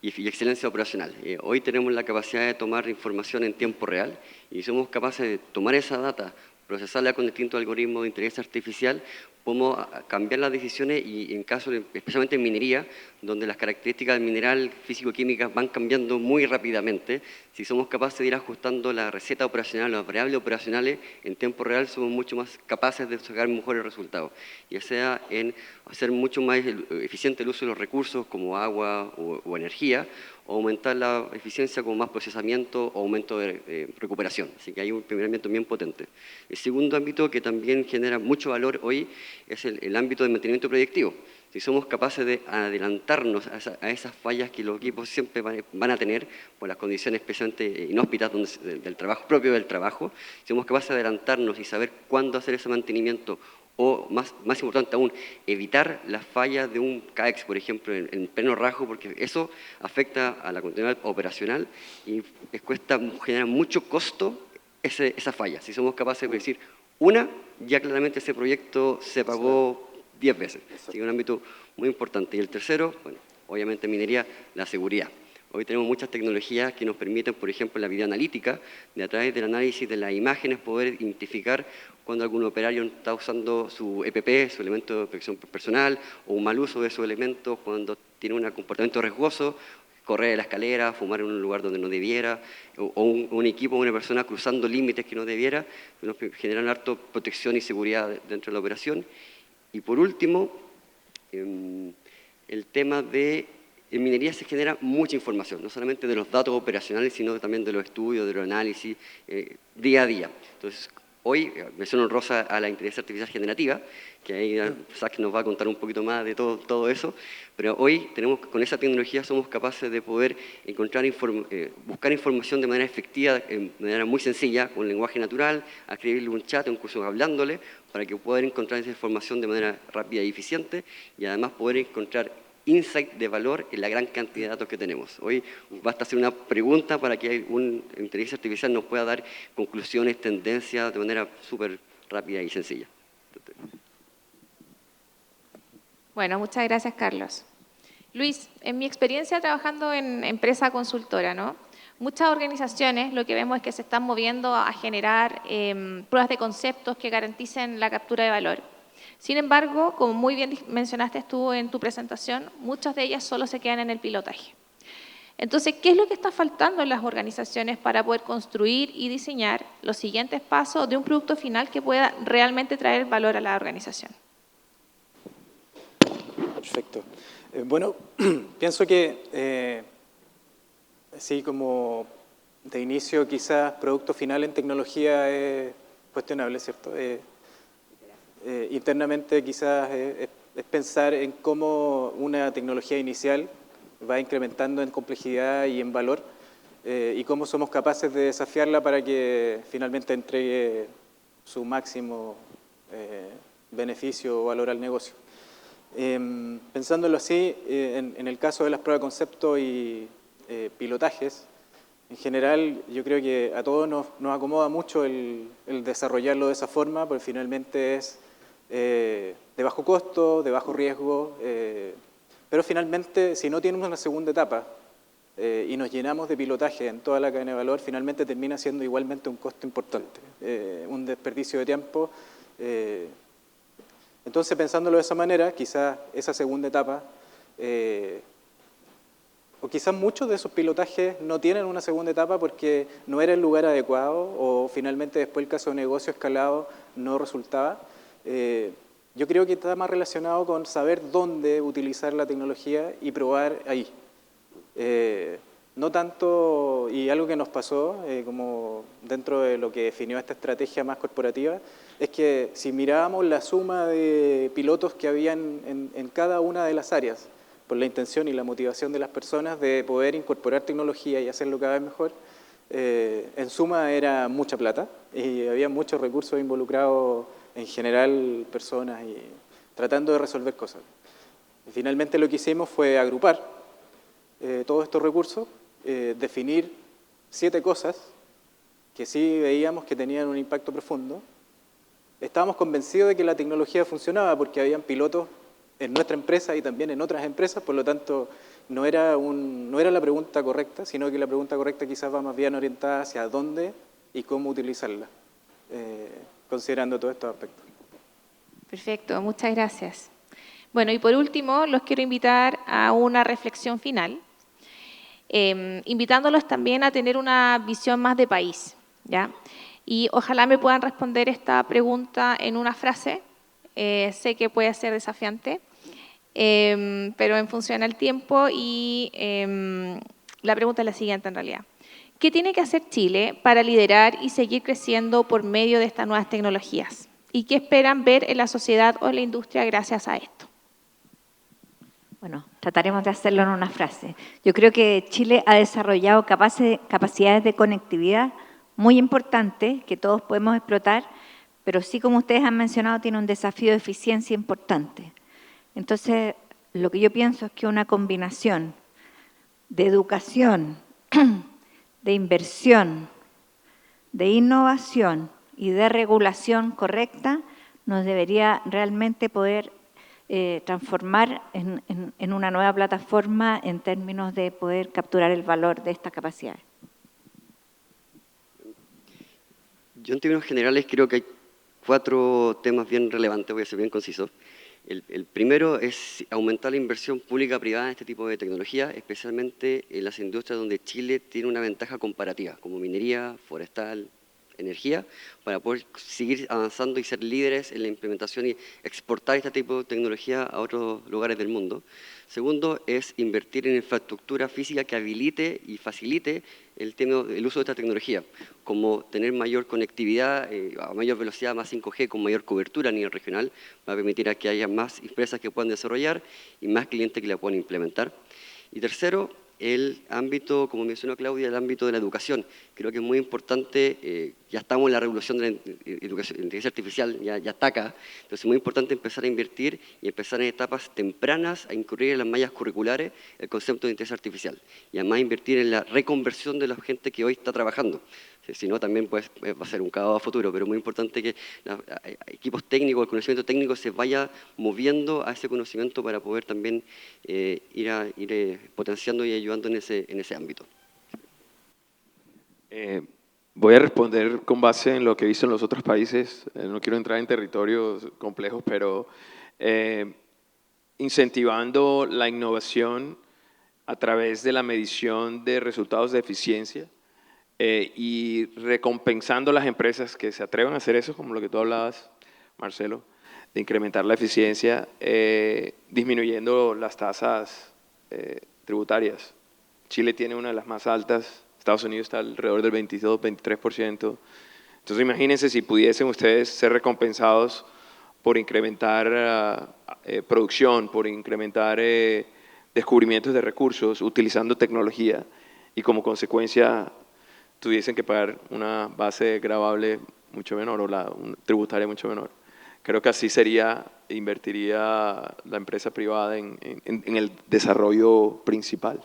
y excelencia operacional. Hoy tenemos la capacidad de tomar información en tiempo real y somos capaces de tomar esa data, procesarla con distintos algoritmos de inteligencia artificial, podemos cambiar las decisiones y en caso, especialmente en minería, donde las características del mineral físico-químicas van cambiando muy rápidamente, si somos capaces de ir ajustando la receta operacional, las variables operacionales en tiempo real, somos mucho más capaces de sacar mejores resultados, ya sea en hacer mucho más eficiente el uso de los recursos como agua o energía, o aumentar la eficiencia con más procesamiento o aumento de recuperación. Así que hay un primer ámbito bien potente. El segundo ámbito que también genera mucho valor hoy es el ámbito de mantenimiento proyectivo. Si somos capaces de adelantarnos a esas fallas que los equipos siempre van a tener por las condiciones especialmente inhóspitas del trabajo, propio del trabajo, si somos capaces de adelantarnos y saber cuándo hacer ese mantenimiento, o más importante aún, evitar las fallas de un CAEX, por ejemplo, en pleno rajo, porque eso afecta a la continuidad operacional y genera mucho costo esa falla. Si somos capaces de decir ya claramente ese proyecto se pagó 10 veces. Así que es un ámbito muy importante. Y el tercero, bueno, obviamente en minería, la seguridad. Hoy tenemos muchas tecnologías que nos permiten, por ejemplo, la videoanalítica, de a través del análisis de las imágenes poder identificar cuando algún operario está usando su EPP, su elemento de protección personal, o un mal uso de su elemento cuando tiene un comportamiento riesgoso, correr de la escalera, fumar en un lugar donde no debiera, o un equipo, una persona cruzando límites que no debiera, nos generan harto protección y seguridad dentro de la operación. Y por último, el tema de en minería se genera mucha información, no solamente de los datos operacionales, sino también de los estudios, de los análisis, día a día. Entonces, hoy, menciono honrosa a la inteligencia artificial generativa, que ahí Zach nos va a contar un poquito más de todo eso, pero hoy con esa tecnología somos capaces de poder buscar información de manera efectiva, de manera muy sencilla, con lenguaje natural, a escribirle un chat, incluso hablándole, para que puedan encontrar esa información de manera rápida y eficiente, y además poder encontrar insight de valor en la gran cantidad de datos que tenemos. Hoy basta hacer una pregunta para que una inteligencia artificial nos pueda dar conclusiones, tendencias de manera súper rápida y sencilla. Bueno, muchas gracias, Carlos. Luis, en mi experiencia trabajando en empresa consultora, ¿no? Muchas organizaciones lo que vemos es que se están moviendo a generar pruebas de conceptos que garanticen la captura de valor. Sin embargo, como muy bien mencionaste tú en tu presentación, muchas de ellas solo se quedan en el pilotaje. Entonces, ¿qué es lo que está faltando en las organizaciones para poder construir y diseñar los siguientes pasos de un producto final que pueda realmente traer valor a la organización? Perfecto. Bueno, pienso que, así como de inicio quizás producto final en tecnología es cuestionable, ¿cierto? Internamente quizás es pensar en cómo una tecnología inicial va incrementando en complejidad y en valor y cómo somos capaces de desafiarla para que finalmente entregue su máximo beneficio o valor al negocio. Pensándolo así, en el caso de las pruebas de concepto y pilotajes, en general yo creo que a todos nos acomoda mucho el desarrollarlo de esa forma, porque finalmente es de bajo costo, de bajo riesgo, pero finalmente si no tenemos una segunda etapa y nos llenamos de pilotaje en toda la cadena de valor, finalmente termina siendo igualmente un costo importante, un desperdicio de tiempo. Entonces, pensándolo de esa manera, quizás esa segunda etapa, o quizás muchos de esos pilotajes no tienen una segunda etapa porque no era el lugar adecuado o finalmente después el caso de negocio escalado no resultaba. Yo creo que está más relacionado con saber dónde utilizar la tecnología y probar ahí. No tanto, y algo que nos pasó, como dentro de lo que definió esta estrategia más corporativa, es que si mirábamos la suma de pilotos que habían en cada una de las áreas, por la intención y la motivación de las personas de poder incorporar tecnología y hacerlo cada vez mejor, en suma era mucha plata y había muchos recursos involucrados, en general personas, y tratando de resolver cosas. Y finalmente lo que hicimos fue agrupar todos estos recursos, definir 7 cosas que sí veíamos que tenían un impacto profundo. Estábamos convencidos de que la tecnología funcionaba porque habían pilotos en nuestra empresa y también en otras empresas, por lo tanto no era la pregunta correcta, sino que la pregunta correcta quizás va más bien orientada hacia dónde y cómo utilizarla, considerando todos estos aspectos. Perfecto, muchas gracias. Bueno, y por último, los quiero invitar a una reflexión final, invitándolos también a tener una visión más de país, ¿ya? Y ojalá me puedan responder esta pregunta en una frase. Sé que puede ser desafiante, pero en función al tiempo y la pregunta es la siguiente en realidad. ¿Qué tiene que hacer Chile para liderar y seguir creciendo por medio de estas nuevas tecnologías? ¿Y qué esperan ver en la sociedad o en la industria gracias a esto? Bueno, trataremos de hacerlo en una frase. Yo creo que Chile ha desarrollado capacidades de conectividad muy importantes que todos podemos explotar, pero sí, como ustedes han mencionado, tiene un desafío de eficiencia importante. Entonces, lo que yo pienso es que una combinación de educación, de inversión, de innovación y de regulación correcta nos debería realmente poder transformar en una nueva plataforma en términos de poder capturar el valor de estas capacidades. Yo en términos generales creo que hay 4 temas bien relevantes, voy a ser bien conciso. El primero es aumentar la inversión pública-privada en este tipo de tecnología, especialmente en las industrias donde Chile tiene una ventaja comparativa, como minería, forestal, energía, para poder seguir avanzando y ser líderes en la implementación y exportar este tipo de tecnología a otros lugares del mundo. Segundo es invertir en infraestructura física que habilite y facilite el uso de esta tecnología, como tener mayor conectividad a mayor velocidad, más 5G, con mayor cobertura a nivel regional, va a permitir a que haya más empresas que puedan desarrollar y más clientes que la puedan implementar. Y tercero, el ámbito, como mencionó Claudia, el ámbito de la educación. Creo que es muy importante, ya estamos en la revolución de la inteligencia artificial, ya está acá, entonces es muy importante empezar a invertir y empezar en etapas tempranas a incluir en las mallas curriculares el concepto de inteligencia artificial y además invertir en la reconversión de la gente que hoy está trabajando. Si no, también va a ser un caos a futuro, pero es muy importante que los equipos técnicos, el conocimiento técnico se vaya moviendo a ese conocimiento para poder también ir potenciando y ayudando en ese ámbito. Voy a responder con base en lo que he visto en los otros países. No quiero entrar en territorios complejos, pero incentivando la innovación a través de la medición de resultados de eficiencia, y recompensando a las empresas que se atrevan a hacer eso, como lo que tú hablabas, Marcelo, de incrementar la eficiencia, disminuyendo las tasas tributarias. Chile tiene una de las más altas, Estados Unidos está alrededor del 22-23%. Entonces imagínense si pudiesen ustedes ser recompensados por incrementar producción, por incrementar descubrimientos de recursos, utilizando tecnología y como consecuencia tuviesen que pagar una base gravable mucho menor o un tributaria mucho menor. Creo que así invertiría la empresa privada en el desarrollo principal,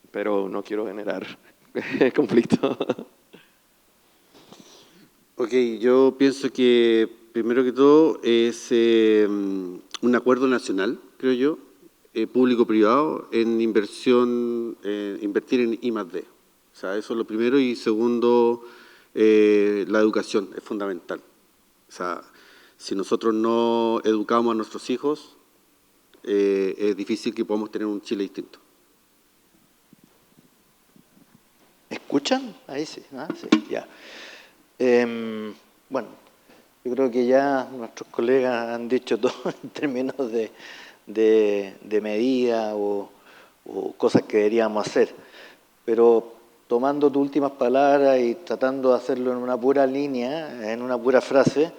pero no quiero generar conflicto. Ok, yo pienso que primero que todo es un acuerdo nacional, creo yo, público-privado, en invertir en I+D. O sea, eso es lo primero. Y segundo, la educación es fundamental. O sea, si nosotros no educamos a nuestros hijos, es difícil que podamos tener un Chile distinto. ¿Me escuchan? Ahí sí, ¿no? Sí, ya. Bueno, yo creo que ya nuestros colegas han dicho todo en términos de medidas o cosas que deberíamos hacer, pero tomando tus últimas palabras y tratando de hacerlo en una pura línea, en una pura frase,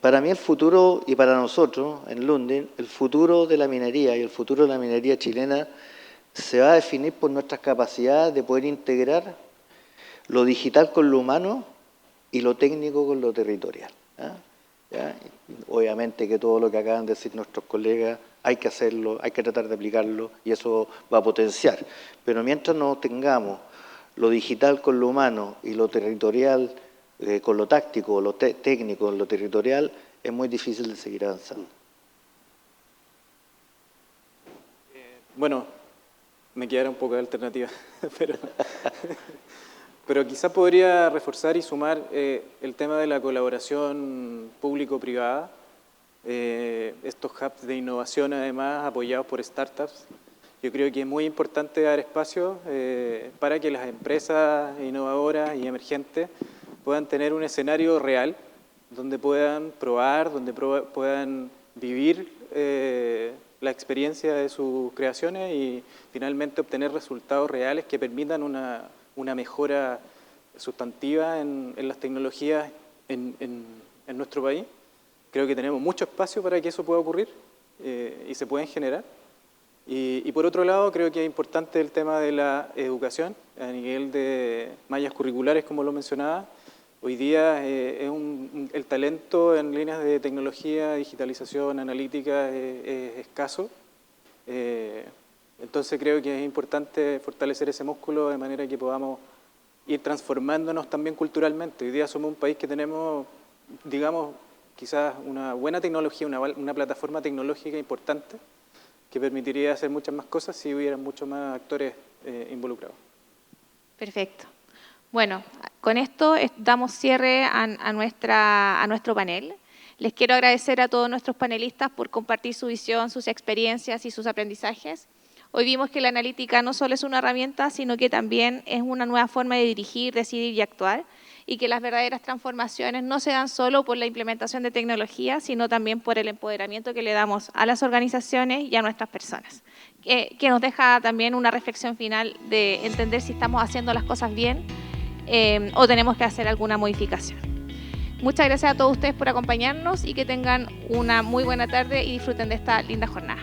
para mí el futuro, y para nosotros en Lundin, el futuro de la minería y el futuro de la minería chilena se va a definir por nuestras capacidades de poder integrar lo digital con lo humano y lo técnico con lo territorial. ¿Ya? Obviamente que todo lo que acaban de decir nuestros colegas hay que hacerlo, hay que tratar de aplicarlo y eso va a potenciar. Pero mientras no tengamos lo digital con lo humano y lo territorial con lo táctico, lo técnico, lo territorial, es muy difícil de seguir avanzando. Bueno, me quedara un poco de alternativa, pero quizás podría reforzar y sumar el tema de la colaboración público-privada, estos hubs de innovación además apoyados por startups. Yo creo que es muy importante dar espacio para que las empresas innovadoras y emergentes puedan tener un escenario real donde puedan probar, donde puedan vivir la experiencia de sus creaciones y finalmente obtener resultados reales que permitan una mejora sustantiva en las tecnologías en nuestro país. Creo que tenemos mucho espacio para que eso pueda ocurrir y se pueden generar. Y por otro lado, creo que es importante el tema de la educación a nivel de mallas curriculares, como lo mencionaba. Hoy día el talento en líneas de tecnología, digitalización, analítica es escaso. Entonces creo que es importante fortalecer ese músculo de manera que podamos ir transformándonos también culturalmente. Hoy día somos un país que tenemos, digamos, quizás una buena tecnología, una plataforma tecnológica importante que permitiría hacer muchas más cosas si hubiera muchos más actores involucrados. Perfecto. Bueno, con esto damos cierre a nuestro panel. Les quiero agradecer a todos nuestros panelistas por compartir su visión, sus experiencias y sus aprendizajes. Hoy vimos que la analítica no solo es una herramienta, sino que también es una nueva forma de dirigir, decidir y actuar, y que las verdaderas transformaciones no se dan solo por la implementación de tecnología, sino también por el empoderamiento que le damos a las organizaciones y a nuestras personas, que nos deja también una reflexión final de entender si estamos haciendo las cosas bien o tenemos que hacer alguna modificación. Muchas gracias a todos ustedes por acompañarnos y que tengan una muy buena tarde y disfruten de esta linda jornada.